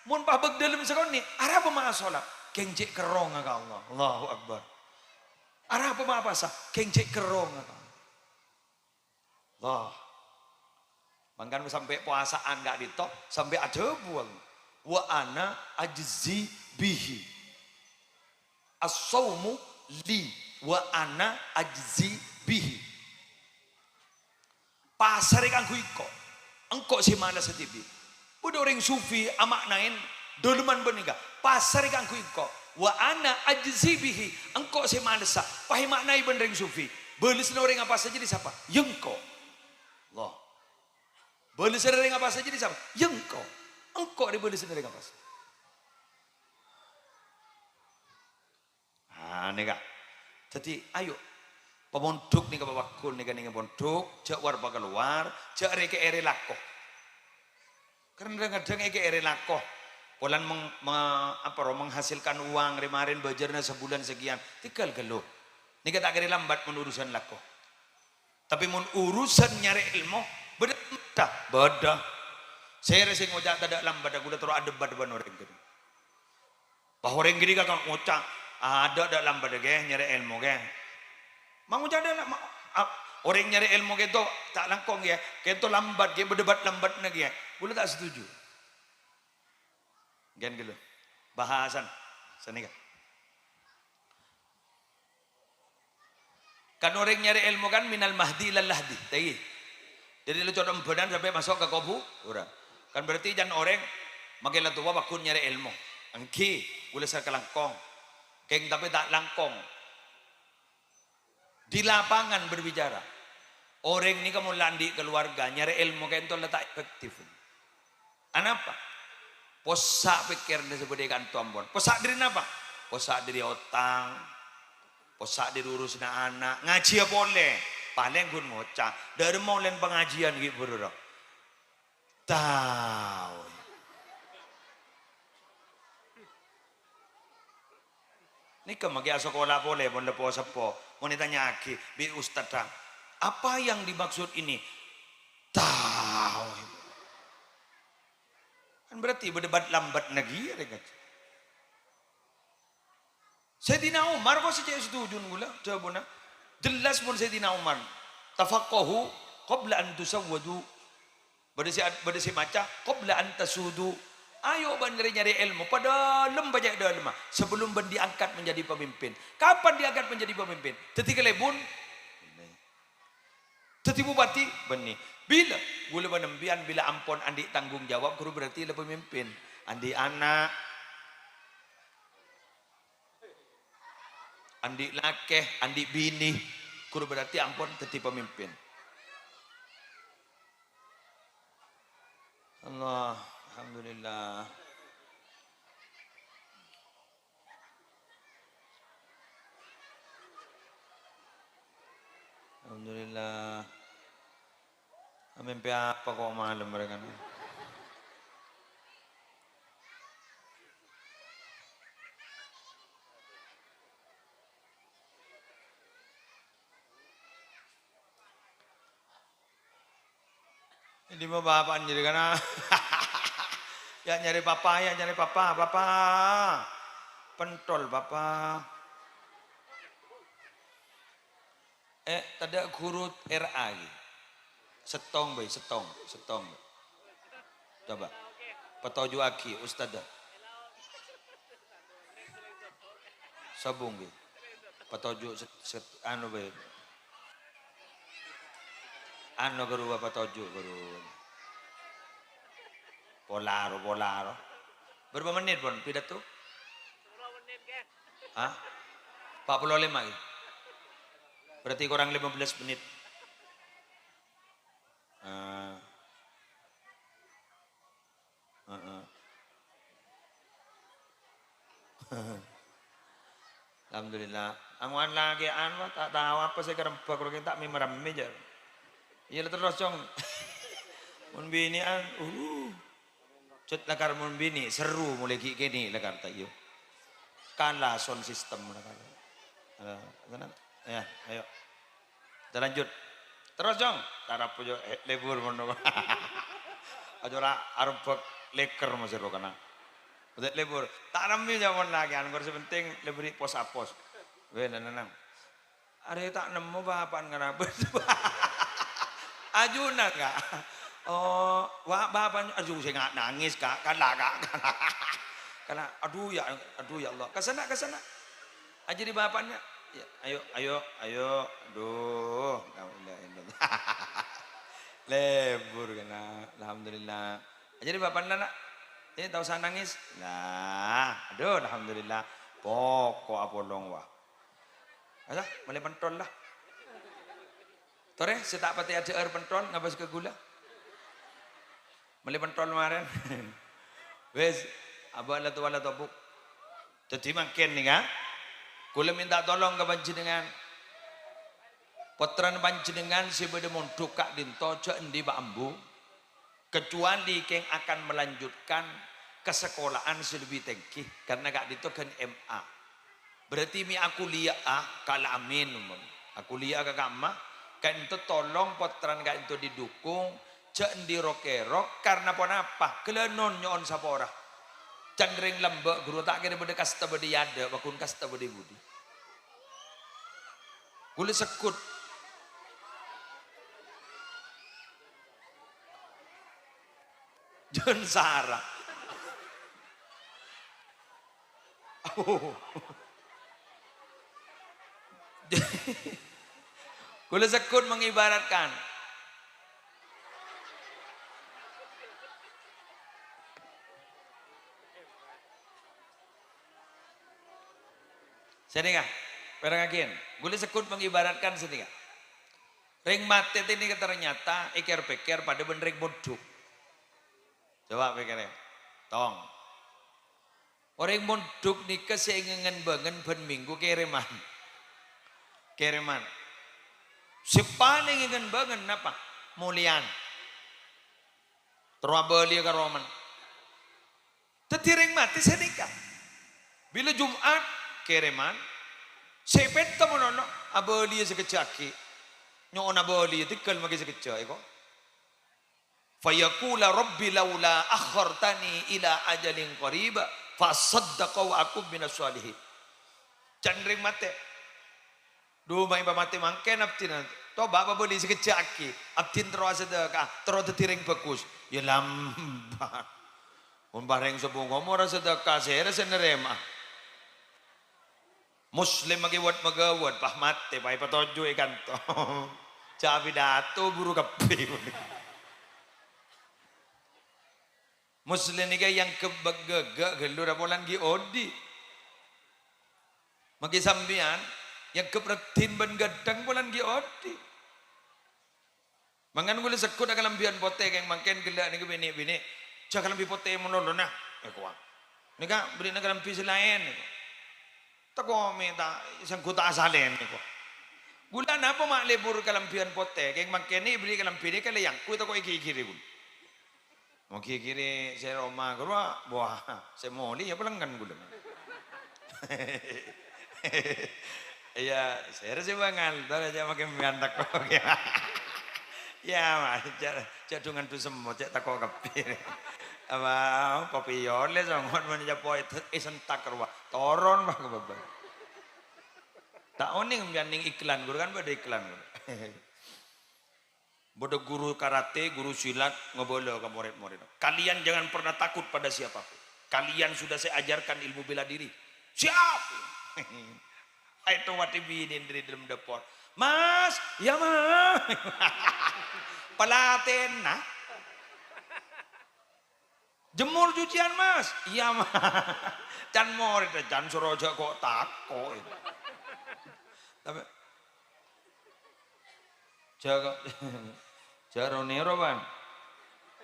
mun pabeg dalam sekon ni, arah apa mah sholat? Keng cek kerong ke Allah. Allahu Akbar. Arah apa mah puasa? Keng cek kerong ke Allah. Allah. Mangkan sampai puasaan gak ditop sampai ada buang. Wa ana ajzi bihi. As-saumu li wa ana ajzi bihi. Pasar kanggo iko. Engkau si mana setibi. Udah orang sufi amaknain doluman benika. Pasar kanggo iko. Wa ana ajzi bihi. Engkau si mana sa. Pahi maknai bener sufi. Belis orang apa saja di siapa? Yengko. Allah. Boleh sering apa saja di sama? Engkau boleh sering apa saja. Nih kak. Jadi ayo pemonduk nih ke bakul nih kan nih pemonduk, jak warba keluar, jak reke ere lakoh. Karena kadang-kadang eke ere lakoh, polan menghasilkan uang kemarin bajarnya sebulan sekian, tinggal geluh. Nih kita kira lambat menurusan lakoh. Tapi mun urusan nyari ilmu, beda. Saya rasa ngocak tidak lambat aku dah terus ada ban orang gini. Bahwa orang gini kan ngocak ada lambat ke nyari ilmu ke. Mang ngocak ada orang nyari ilmu ke tu tak langkong ke, ke tu lambat ke berdebat lambat lagi ke. Boleh tak setuju? Gen gitu. Bahasan sini kan. Kan orang nyari ilmu kan minal mahdi lal lahdi. Tadi. Jadi lu coba badan sampai masuk ke kuburan. Kan berarti jangan orang makin tua bakun nyari ilmu. Angki boleh saya kelangkong. Keng tapi tak langkong. Di lapangan berbicara. Orang ini kamu landi keluarga, nyari ilmu kayak itu letak efektif. Anapa? Posak pikirnya sebagai kantor. Posak diri apa? Posak diri otang, posak diri urus anak, ngaji ya boleh. Paling gun ngocah. Dari mau len pengajian gitu bro. Tahu. Ini kemagi sekolah boleh, boleh lepo sepo. Mau ditanya lagi, bi ustad apa yang dimaksud ini? Tahu. Kan berarti berdebat lambat lagi ya kan. Sayyidina Umar kok sejak setuju gula jawabnya. Jelas pun Sayyidina Umar. Tafaqahu qabla an tusawwadu. Berdesi maca qabla an tasudu. Ayo nyari ilmu pada banyak dalam sebelum diangkat menjadi pemimpin. Kapan diangkat menjadi pemimpin? Ketika lebun jadi bupati benih. Bila gula penembian bila ampon andi tanggung jawab guru berarti le pemimpin. Andi anak, andi lakeh, andi bini, guru berarti ampon jadi pemimpin. Allah, alhamdulillah. Alhamdulillah. Mimpi apa kok malam mereka? Ini mah bapak jadi karena ya nyari papa, papa. Pentol papa. Tadi guru RA gitu. Setong. Coba. Petoju aki ustad. Sabung gitu. Petoju anu bae. Anu guru petoju guru. Polaro. Berapa menit pun pidato? 10 menit kan. Hah? 45 gitu. Berarti kurang 15 menit. Alhamdulillah. Amuan lagi tak tahu apa saya kerempah kalau kita meram meja. Iya terus cong. Mun bini cut lakar mun bini seru mulai gini lakar tak yo. Kalah sound system lakar. Ya, ayo. Kita lanjut. Terus jong, tarap pujo lebur mono. Ajora arbek leker masih ro kana. Udah lebur. Tak nemu jaman lagi anggur sepenting leburi pos apos. Weh nanang. Are tak nemu bapan kenapa? Ajuna enggak. Oh, wah bapan aju saya nggak nangis kak, kalah. Karena aduh ya Allah. Kesana. Aja di bapannya. Ya, ayo. Aduh, lebur kena. Alhamdulillah. Jadi bapak nak, ini tahu saya nangis. Nah, aduh, alhamdulillah. Pokok apolong wah. Ada, mulai pentol lah. Tore, saya tak pati ada air pentol, ngabas ke gula. Mulai pentol kemarin. Wes, abah lah tuala topuk. Jadi makin nih kan. Kula minta tolong ke panjenengan. Potran panjenengan si bede mondok kak dinto cek endi Pak Ambu. Kecuali keng akan melanjutkan ke sekolahan lebih tinggi karena kak dinto kan MA. Berarti mi aku lihat kala amin aku lihat ke kamma kan itu tolong potran kak itu didukung cek endi rokerok karena apa? Kelenon nyon sapora. Candring lembek guru tak kira bede kasta bede yada bakun kasta bede budi. Gula sekut. John Sarah. Gula sekut mengibaratkan sedih perang akin. Gula sekut mengibaratkan sedih. Ring mati ini ternyata ikir-pikir pada bener ring muduk. Coba pikirnya. Tong. Orang muduk nikah seingingan banget ben minggu kiriman. Kiriman. Si paling ingin banget apa? Mulian. Terwabali ke Roman. Tetiring mati sedikit. Bila Jumat kiriman. Sepet teman-teman. Abali sekecaki. Nyon abali tikal magi sekecak. Fayaqula rabbi laula akhartani ila ajalin qariba fasaddaqa wa aku minas salihin. Candring mate. Do mai ba mate mangken aptin. To baba beli sekecaki. Aptin terus sedekah, terus tiring bagus. Ya lambat. Mun bareng sebung ngomor sedekah sere senerema. Muslim magiwat magawat pah mate pai patojo ikan to. Cabi dato buru kape. Muslim ni yang kebagaga gelur apolan gi odi. Magi sambian yang kepretin ben gadang polan gi odi. Mangan gule sekut akan lambian pote yang mangken gelak ni bini-bini. Cak lambi pote monolon nah. Kuang. Nika beri nak lambi selain. Tako minta isang kuta asalen niko. Gula napa mak lebur kalampian pote keng mangkeni beli kalampi ni kala yang ku tako iki-ikiri gul. Mau kiri saya Roma gua buah saya moli ya pelanggan gula. Ya saya rasa bangal tar aja makin miantak kok. Ya mah jadungan tu semua cek tako kapir. Apa kopion le sangon man ja poe isentak ruwa toron mah ke baba tak oning mbianing iklan guru kan pada iklan bodoh guru karate guru silat ngobolo ke murid-murid kalian jangan pernah takut pada siapapun kalian sudah saya ajarkan ilmu bela diri siap itu wati binin dari dalam dapur mas ya mas pelaten nah jemur cucian mas iya mas can morit can soroja kok tako tapi jaga jaronero bang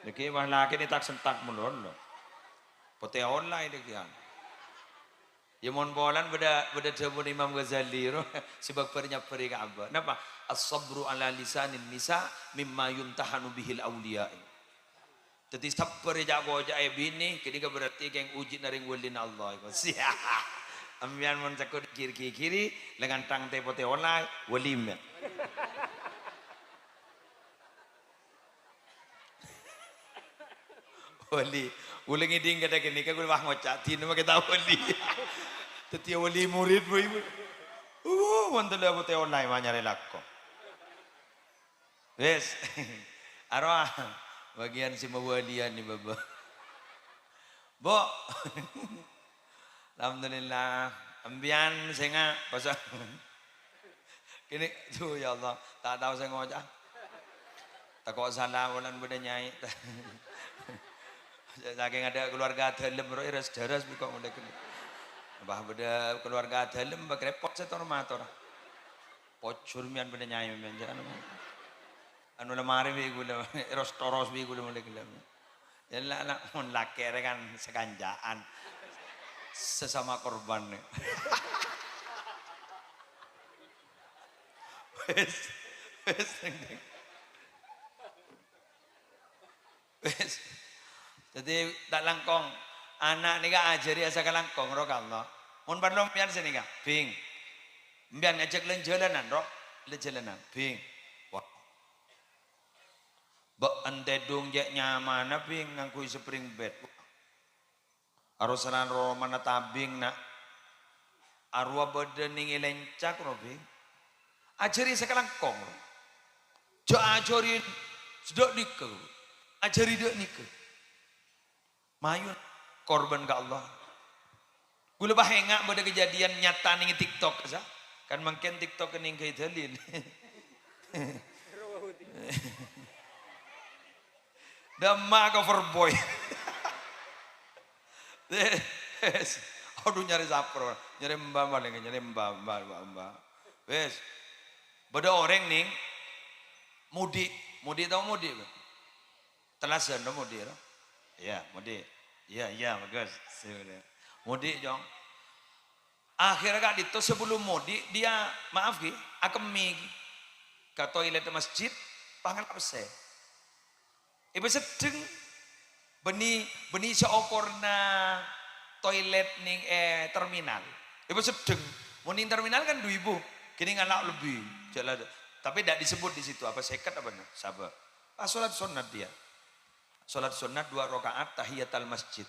lagi mah laki ni tak sentak mulon lo pote online dekian ya mon bolan beda jabun Imam Ghazali ro sebab pernyaperi ka abah napa as-sabru ala lisanin nisa mimma yumtahanu bihil awliya. Jadi sabar jago aja bini, ketika berarti keng uji naring walin Allah. Siapa? Ambian mon cakut kiri, dengan tang tepote online walim. Wali, ulang iding kata kini kan gue wah ngocak, tino mah kita wali. Tetapi wali murid boy. Mantul lah pote online mah nyari lakko. Wes, arwah. Bagian si mawalian ni baba. Bo. Alhamdulillah. Ambian saya pasal. Kini tu ya Allah, tak tahu saya ngocak. Tak kau salah walan benda nyai. Saking ada keluarga dalam roh iras daras bikok mulai kena. Bah beda keluarga dalam bak repot setor mator. Pocur mian benda nyai mian jangan. Anu lemari bi gula eros toros bi gula mulai gula. Yalah nak mon lakere kan sekanjaan sesama korban. Wes jadi tak langkong anak ni kan ajari asa langkong ro Allah. Mon bandom pian sini kan bing. Mbian ngajak len jalanan ro le jalanan bing. Bak antedung jak nyaman tapi ngangkui spring bed. Arosanan romana tabing nak arwah badan ning lencak robi. Ajari sekarang kong. Jo ajari sedok nikah. Ajari dok nikah. Mayun korban ke Allah. Gula bahengak pada kejadian nyata ning TikTok sah. Kan mungkin TikTok ning kai dalil. Dama cover boy. Aduh nyari sapro, nyari mbak lagi, nyari mbak. Wes, beda orang nih Mudik, mudik tahu mudik? Telasan tahu mudik? Ya, mudik. Ya, bagus. Mudik jong. Akhirnya kak itu sebelum mudik dia maaf ki, akemi ke toilet masjid, pangan apa sih? Ibu sedeng beni seokorna toilet ning terminal. Ibu sedeng, mau ning terminal kan 2.000, kini ngalak lebih. Jalan, tapi tidak disebut di situ apa seket apa nih? Sabar. Sholat sunat dia. Sholat sunat 2 rakaat tahiyatul masjid.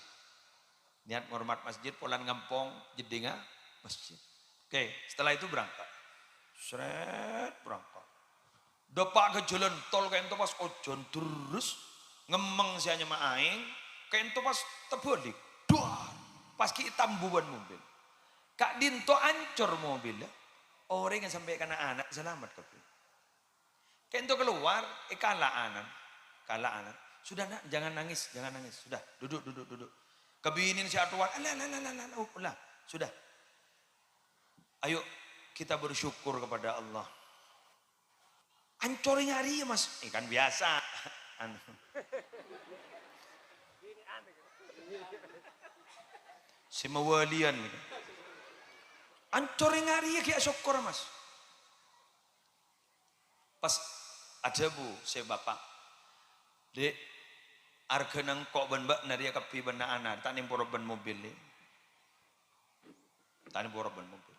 Niat ngormat masjid, polan ngampong jedinga masjid. Oke, setelah itu berangkat. Seret berangkat. Depak ke jalan tol kayak itu pas ojon terus ngemeng si hanya maing kayak itu pas terbalik. Duar, pas kita tambuhan mobil. Kak Dinto ancur mobil. Orang yang sampai kena anak selamat kabeh. Kayak itu keluar, kalah anak. Sudah nak, jangan nangis. Sudah, duduk. Kebinin si atuan, lah, sudah. Ayo kita bersyukur kepada Allah. Ancor nyari ya mas, kan biasa. Si mewalian gitu. Ancor nyari ya kayak syukur mas. Pas ada bu, saya bapak. Dek, arga nang kok ben mbak naria kapi ben anak, tani poroban mobil ni. Tani poroban mobil.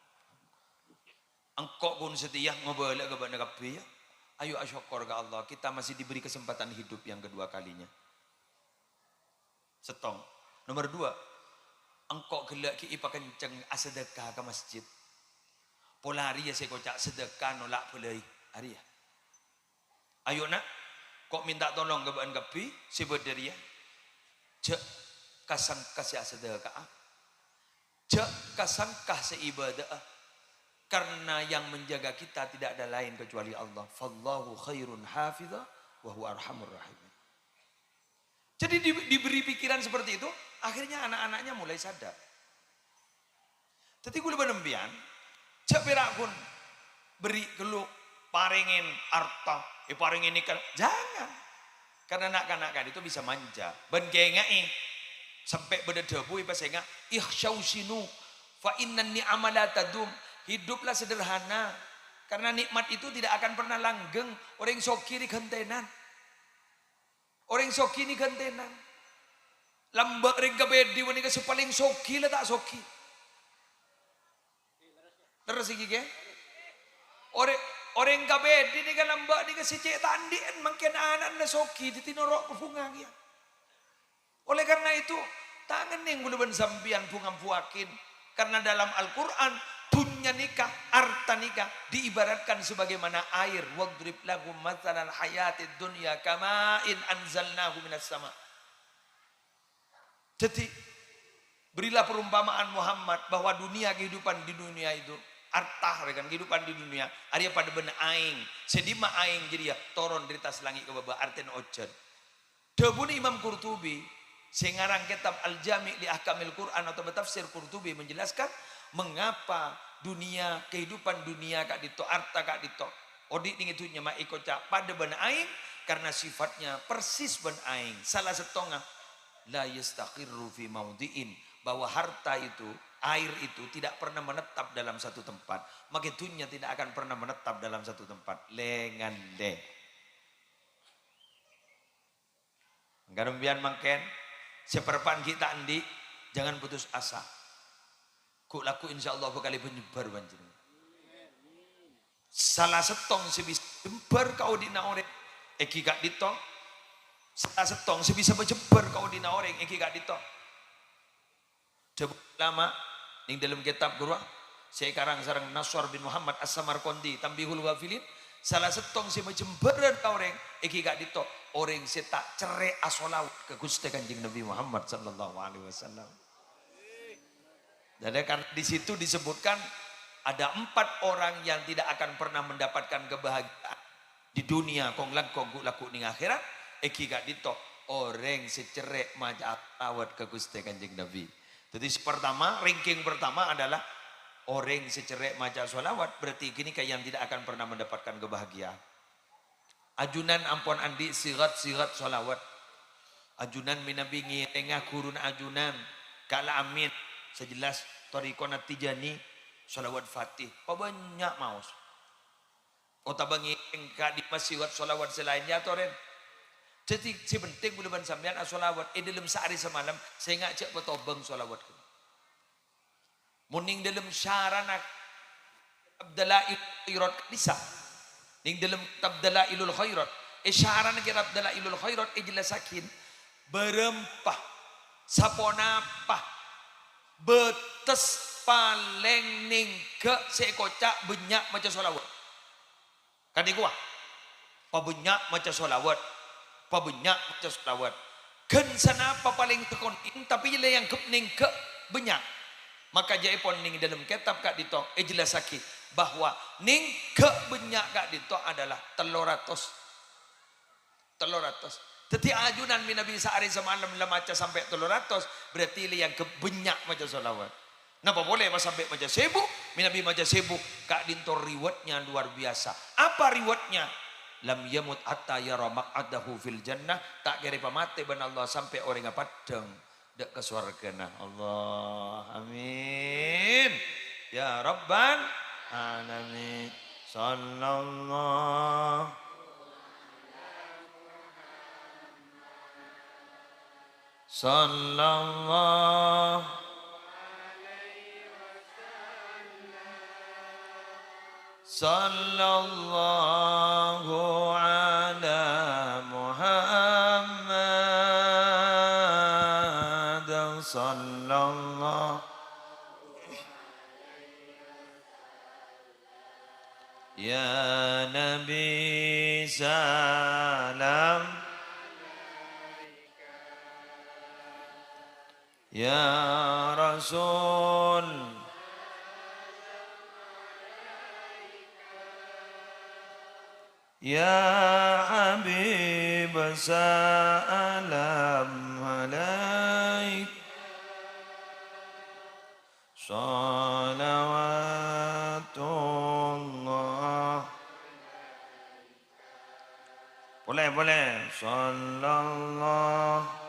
Engkau pun setia ngobrol ke ben kapi ya. Ayo syukur ke Allah, kita masih diberi kesempatan hidup yang kedua kalinya. Setong. Nomor 2, engkau gelak ki ipa kenceng asedekah ke masjid. Polari ya saya kocak sedekah nolak pelai. Hari ya. Ayo nak, kok minta tolong ke ben kapi, sebut dari ya. Cek kasang kasih sedekah. Cek kasang kasih ibadah. Karena yang menjaga kita tidak ada lain kecuali Allah. Fallahu khairun hafidha wa huwa arhamur rahim. Jadi diberi pikiran seperti itu, akhirnya anak-anaknya mulai sadar. Tapi gue benempian, ceperakun beri geluk, paringin harta, paringin ikan, jangan. Karena anak-anak itu bisa manja. Ben kengai sampai berdebu ipa senga ihsyausinu fa innan ni'ama la tadum. Hiduplah sederhana. Karena nikmat itu tidak akan pernah langgeng. Orang soki ni gentenan. Orang soki ni gentenan. Lambak ring kabedi wani ka paling soki lah tak soki. Terus iki ke? Orang kabedi ni ka lambak ni ka si cek tandien makin anak na soki ditinorok kefungang ya. Oleh karena itu tangan yang buluban sampian pungang puakin. Karena dalam Al-Quran dunia nikah, harta nikah diibaratkan sebagaimana air. Wadrib lahum mathalan hayatid dunya kama'in anzalnahu minas sama. Jadi berilah perumpamaan Muhammad bahwa kehidupan di dunia itu harta kan kehidupan di dunia ada pada benar aing sedima aing jadi ya toron dari tas langit ke bawah arten ojen. Debuni Imam Qurtubi sengarang kitab Al-Jami' li Ahkamil Quran atau bertafsir Qurtubi menjelaskan mengapa dunia, kehidupan dunia kak dito, arta kak dito. Odik ning itu nyama ikoca pada ben aing karena sifatnya persis ben aing. Salah setengah la yastaqirru fi maudhi'in, bahwa harta itu, air itu tidak pernah menetap dalam satu tempat. Maka dunia tidak akan pernah menetap dalam satu tempat. Lengan le. Garembian mangken seperpan kita andi jangan putus asa. Ku laku insyaallah bakal penyebar banjir. Salah setong sebisa jembar kau dina orang eki gak dito. Salah setong sebisa berjembar kau dina orang eki gak dito. Coba lama ning dalam kitab guru saya karang sareng Nasr bin Muhammad As-Samarqandi Tambihul Ghafilin salah setong si berjembaran kau orang eki gak dito. Orang setak cerai asolawat ke Gusti Kanjeng Nabi Muhammad sallallahu alaihi wasallam. Jadi kan di situ disebutkan ada 4 orang yang tidak akan pernah mendapatkan kebahagiaan di dunia konglang konggu laku ning akhirat eki gak dito orang secerek majat awat ke Gusti Kanjeng Nabi. Jadi pertama ranking pertama adalah orang secerek majat sholawat berarti gini kayak yang tidak akan pernah mendapatkan kebahagiaan. Ajunan ampun andi sirat solawat. Ajunan minabingi tengah kurun ajunan. Kala amin. Sejelas Torikona Tijani solawat fatih. Apa banyak maus. Kota bangi engka di masiwat solawat selainnya toren. Jadi si penting bulaban sampean solawat. Dalam sehari semalam saya ngajak petobeng solawat. Muning dalam syarana Abdalail khairat bisa. Ning dalam Abdalailul khairat. Syarana kira Abdalailul khairat jelasakin. Berempah. Saponapah. Betes paling ningke sekocak banyak macam solawat. Kan gua, pabanyak macam solawat, pabanyak macam solawat. Kan sana apa paling tekonin, tapi dia yang kepening ke banyak. Maka jai pon ning dalam kitab kak dito, jelasaki bahwa ning ke banyak kak dito adalah teloratos. Teti ajunan Nabi sehari semalam lemaca sampai teloratos, berarti dia yang kebanyak macam solawat. Napa boleh mas sampai macam sebu? Nabi macam sebu. Kak dintor riwatnya luar biasa. Apa riwatnya? Lam yamut atta yara maq'adahu fil jannah. Tak kira pamate ban Allah sampai orang padang dak ke surga nah. Allah. Amin. Ya Rabbal alamin. Sallallahu Sallallahu ala Muhammad sallallahu Ya Nabi salam Ya Rasul Ya Habib salam alaik Salawatullah Boleh Sallallahu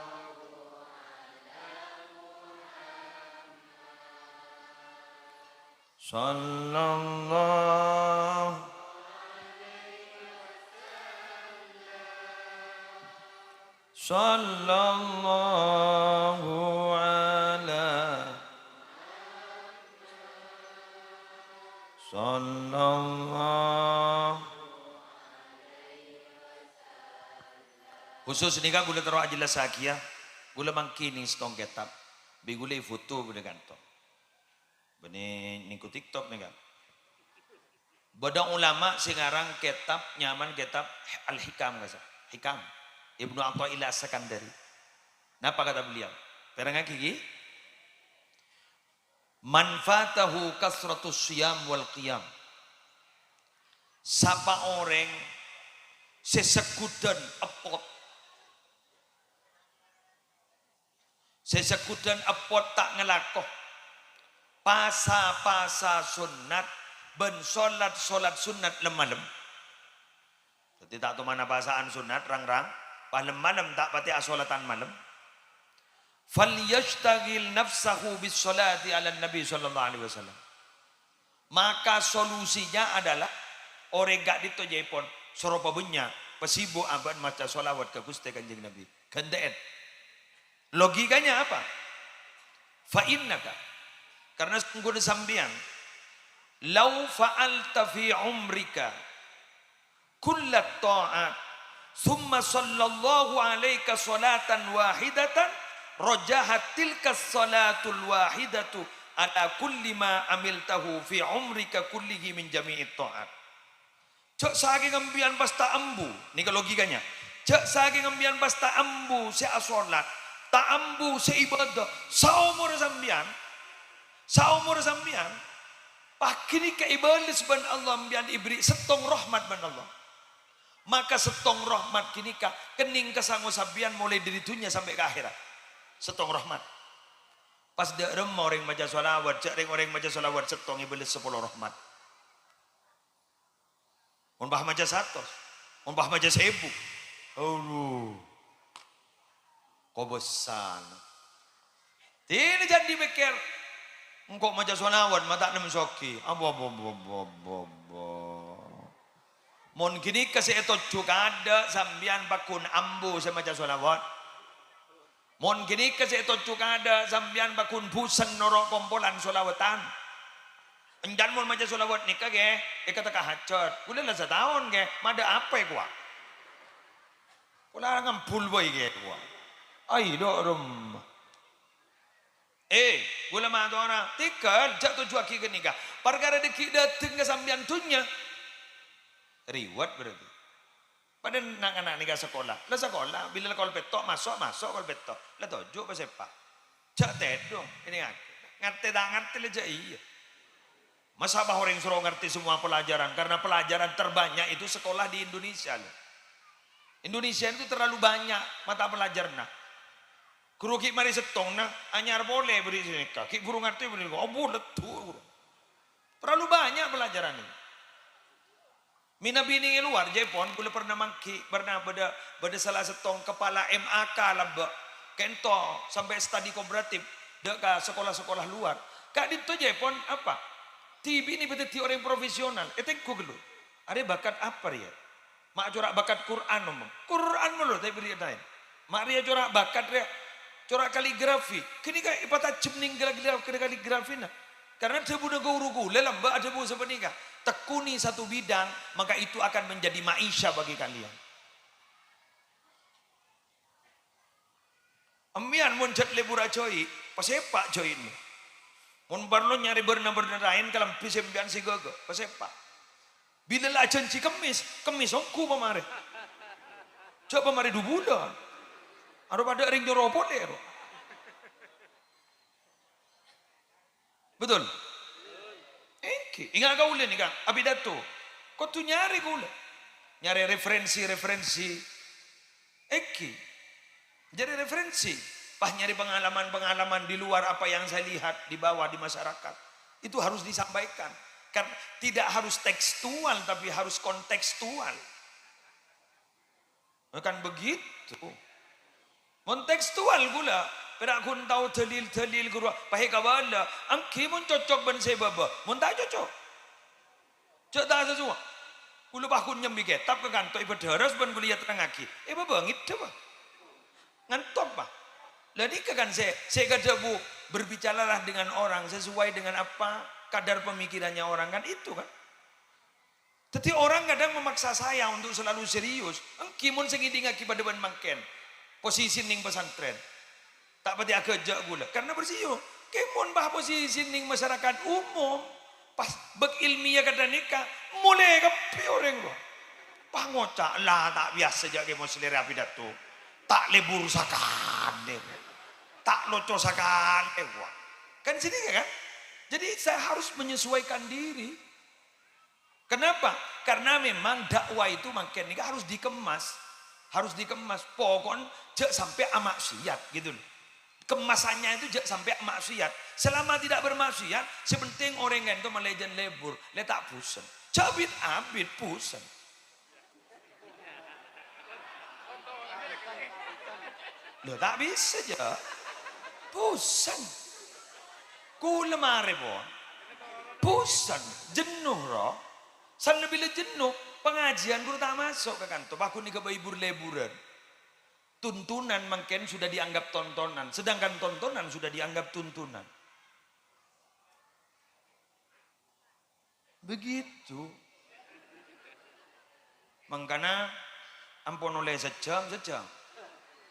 Sallallahu ala Sallallahu khusus nikah gula taruh jelas sakia gula mangkini stong kitab bigule foto gula kantong beni niku TikTok nih kan badang ulama singarang kitab nyaman kitab Al-Hikam kasa Hikam Ibnu Athaillah As-Sakandari. Napa kata beliau? Perang gigi. Manfatahu kasratus siyam wal qiyam. Sapa orang sesekudan epot. Sesekudan epot tak ngelakoh. Pasa sunat ben solat sunat lemalem. Jadi tak tu mana pasaan sunat rang-rang. Malam tak pati asolatan malam. Falyashtagil nafsahu bis salati ala Nabi sallallahu alaihi wasallam. Maka solusinya adalah orang gak dito jaipon soropa benya pasibo aban maca solawat ke Gusti Kanjeng Nabi. Gandaen. Logikanya apa? Fa innaka karena sungguh sambian lau fa'alta fi umrika kullat ta'at Summa sallallahu alaika salatan wahidatan rojahat tilka salatul wahidatu ala kulli ma amiltahu fi umrika kullihi min jami'it ta'at. Cak saking ambian basta ambu, ini logikanya. Cak saking ambian basta ambu se asolat, ta ambu se ibadah, saumur sambian, pakini ke ibadah ban Allah ambian ibri setong rahmat ban Allah. Maka setong rahmat kini kah kening kesangu sabian mulai dari dunia sampai ke akhirat. Setong rahmat. Pas derem orang maca solawat, cak orang maca solawat setong ibelis 10 rahmat. Mun bah maca 100. Umpah maja sibuk. Aduh. Kau bosan. Ini jadi pikir. Engkau maja sonawan mata nem soki. Abo. Mon kini kasi ito cukada sambian bakun ambu sa maja sonawan. Mon kini kasi ito cukada sambian bakun pusan norok kompolan solawatan. Enjan mon maja solawat nikah ke, ikata kahacot. Kula lah setahun ke, mada apa gua? Kula ngampul boy ke gua. Ai do rum. Gula mah tu orang tikar jatuh juaki ke nikah. Perkara deki dateng ke sambian tunya. Riwat berarti. Pada anak nikah sekolah. Lah sekolah bila kol petok masuk kol petok. Lah tojo apa sepa. Jak tedong ini ngerti tak ngerti aja iya. Masa bah orang suruh ngerti semua pelajaran karena pelajaran terbanyak itu sekolah di Indonesia. Indonesia itu terlalu banyak mata pelajaran. Kuruki mari setong nah anyar boleh beri sini kaki burung ngerti beri oh boleh tuh. Terlalu banyak pelajaran ini. Mina bini luar Jepun boleh pernah beda salah setong kepala MAK labak kento sampai studi kooperatif dekat sekolah-sekolah luar. Kak di Jepun apa? TV ini berarti orang profesional. Itu Google. Ada bakat apa ya? Mak corak bakat Quran omong. Quran mulu tapi beri lain. Mak dia corak bakat dia corak kaligrafi. Kini kan ipata cemning kaligrafi nah. Karena dia budak guru lelamba ada bu sebenika. Tekuni satu bidang maka itu akan menjadi maisha bagi kalian. Amian muncet lebura coy, pasepak coy ini. Mun parlo nyari berna-berna lain kalau pisembian si gogo, pasepak. Bila lah janji kemis ongku pamare. Coba pamare 2 bulan. Aduh pada ring joropot deh. Betul? Ingat kau ulen nih kang, abidato. Kau tuh nyari kau ulen. Nyari referensi. Jadi referensi. Pah nyari pengalaman di luar apa yang saya lihat di bawah di masyarakat. Itu harus disampaikan. Karena tidak harus tekstual tapi harus kontekstual. Bukan begitu. Kontekstual gula. Pera kun tahu dalil guru. Pahe kabala. Angki mun cocok ban sebaba. Mun tak cocok. Cok tak sesuatu. Gula pah kun nyembi kitab ke kantor ibu daras ban kuliah terangaki. Bangit dah. Ngantok pak. Jadi kan saya kata bu berbicaralah dengan orang sesuai dengan apa kadar pemikirannya orang kan itu kan. Tapi orang kadang memaksa saya untuk selalu serius. Kimun segini akibat depan mangken posisi ning pesantren. Tak pati agak gula karena bersio. Kimun bah posisi ning masyarakat umum pas ilmiah kata nikah mulai kepi orang gua. Pah ngocak lah tak biasa jaga selera pidato. Tak lebur sakan deh. Tak locosakan kan sini kan jadi saya harus menyesuaikan diri. Kenapa? Karena memang dakwah itu makin ini harus dikemas pokoknya jak sampai maksiat gitu loh. Kemasannya itu jak sampai maksiat selama tidak bermaksiat sepenting orang kan itu melejen lebur letak pusen cabit abit pusen. Loh tak bisa aja. Pusan. Kula mare po. Pusan. Jenuh roh. San bila jenuh. Pengajian guru tak masuk ke kantor. Aku ni kebaibur-leburan. Tuntunan mungkin sudah dianggap tontonan. Sedangkan tontonan sudah dianggap tuntunan. Begitu. Makanya ampun oleh sejam.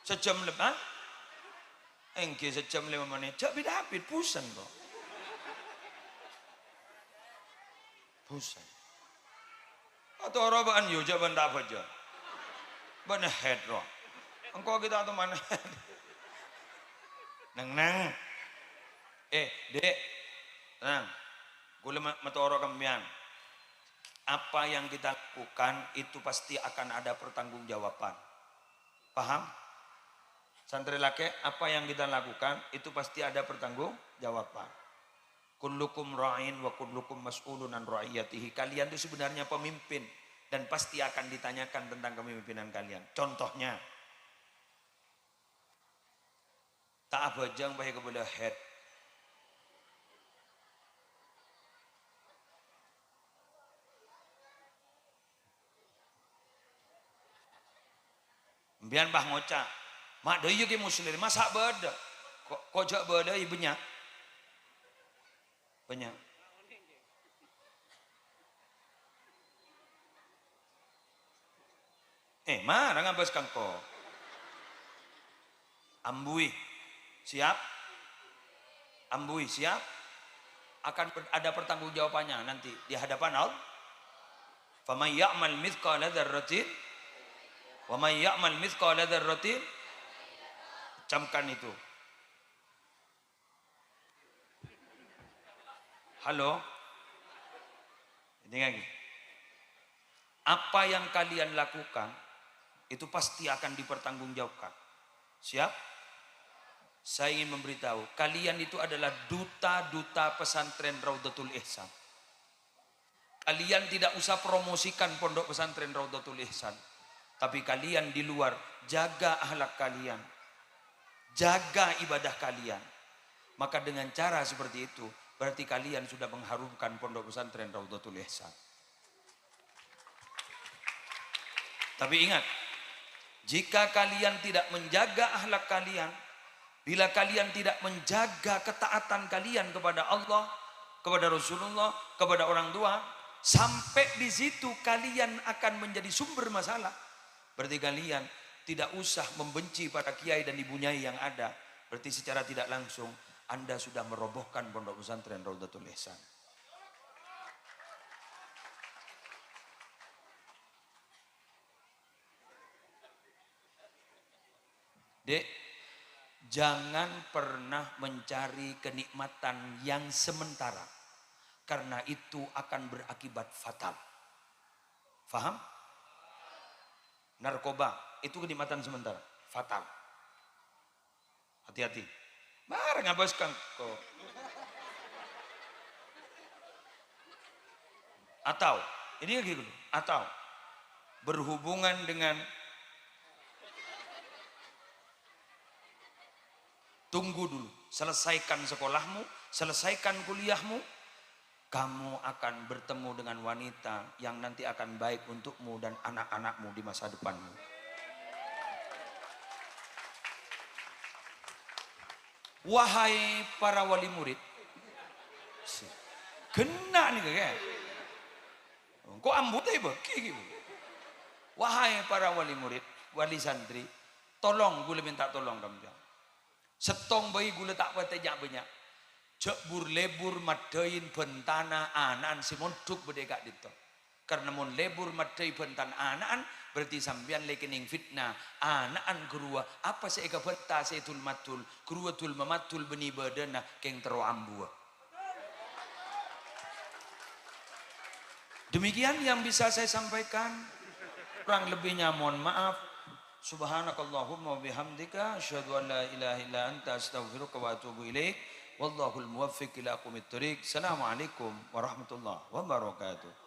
Sejam lebih. Engke sejam 5 menit. Cak bidapit pusan kok. Pusan. Atau robaan yo jaban tak aja. Bana head roh. Engkau kita atau mana head. Nang. Dek. Tenang. Gula matoro kamian. Apa yang kita lakukan itu pasti akan ada pertanggungjawaban. Paham? Santri laki, apa yang kita lakukan itu pasti ada pertanggungjawaban. Kullukum ra'in wa kullukum mas'ulun an ra'iyatihi. Kalian itu sebenarnya pemimpin dan pasti akan ditanyakan tentang kepemimpinan kalian. Contohnya, tak abajang bahe kepada head. Bian bah ngoca, mak deui ge muslim, masa beda. Kok jak beda ieu banyak. Banyak. Marah ngabas kangko. Ambui, siap? Ambui, siap? Akan ada pertanggungjawabannya nanti di hadapan Allah. Faman ya'mal mithqala dzarratin wa man ya'mal mithqala dzarratin, camkan itu. Halo? Ini lagi. Apa yang kalian lakukan itu pasti akan dipertanggungjawabkan. Siap? Saya ingin memberitahu, kalian itu adalah duta-duta pesantren Raudhatul Ihsan. Kalian tidak usah promosikan pondok pesantren Raudhatul Ihsan. Tapi kalian di luar, jaga akhlak kalian. Jaga ibadah kalian. Maka dengan cara seperti itu, berarti kalian sudah mengharumkan pondok pesantren Raudhatul Ihsan. Tapi ingat, jika kalian tidak menjaga akhlak kalian, bila kalian tidak menjaga ketaatan kalian kepada Allah, kepada Rasulullah, kepada orang tua, sampai di situ kalian akan menjadi sumber masalah. Berarti kalian tidak usah membenci pada kiai dan ibu nyai yang ada. Berarti secara tidak langsung Anda sudah merobohkan pondok pesantren Raudhatul Ihsan. Dek, jangan pernah mencari kenikmatan yang sementara. Karena itu akan berakibat fatal. Faham? Narkoba, itu kenikmatan sementara. Fatal. Hati-hati. Barang ngabas kangko. Atau, ini lagi dulu. Atau, berhubungan dengan tunggu dulu, selesaikan sekolahmu, selesaikan kuliahmu, kamu akan bertemu dengan wanita yang nanti akan baik untukmu dan anak-anakmu di masa depanmu. Wahai para wali murid, kena nih kayak, kok ambut ibu, wahai para wali murid, wali santri, tolong gue minta tolong kamu. Setong bayi gula tak patejak banyak. Cek lebur madain bentana anan si monduk berdeka dito. Karena mon lebur madai bentan anan berarti sambian lekening fitnah. Anan kerua apa saya benta saya tul matul kerua tul mamatul beni badana keng tero ambua. Demikian yang bisa saya sampaikan. Kurang lebihnya mohon maaf. Subhanakallahumma wa bihamdika asyhadu an la ilaha illa anta astaghfiruka wa atubu ilaik. Wallahul muwaffiq ila aqwamit thoriq. Assalamualaikum warahmatullahi wabarakatuh.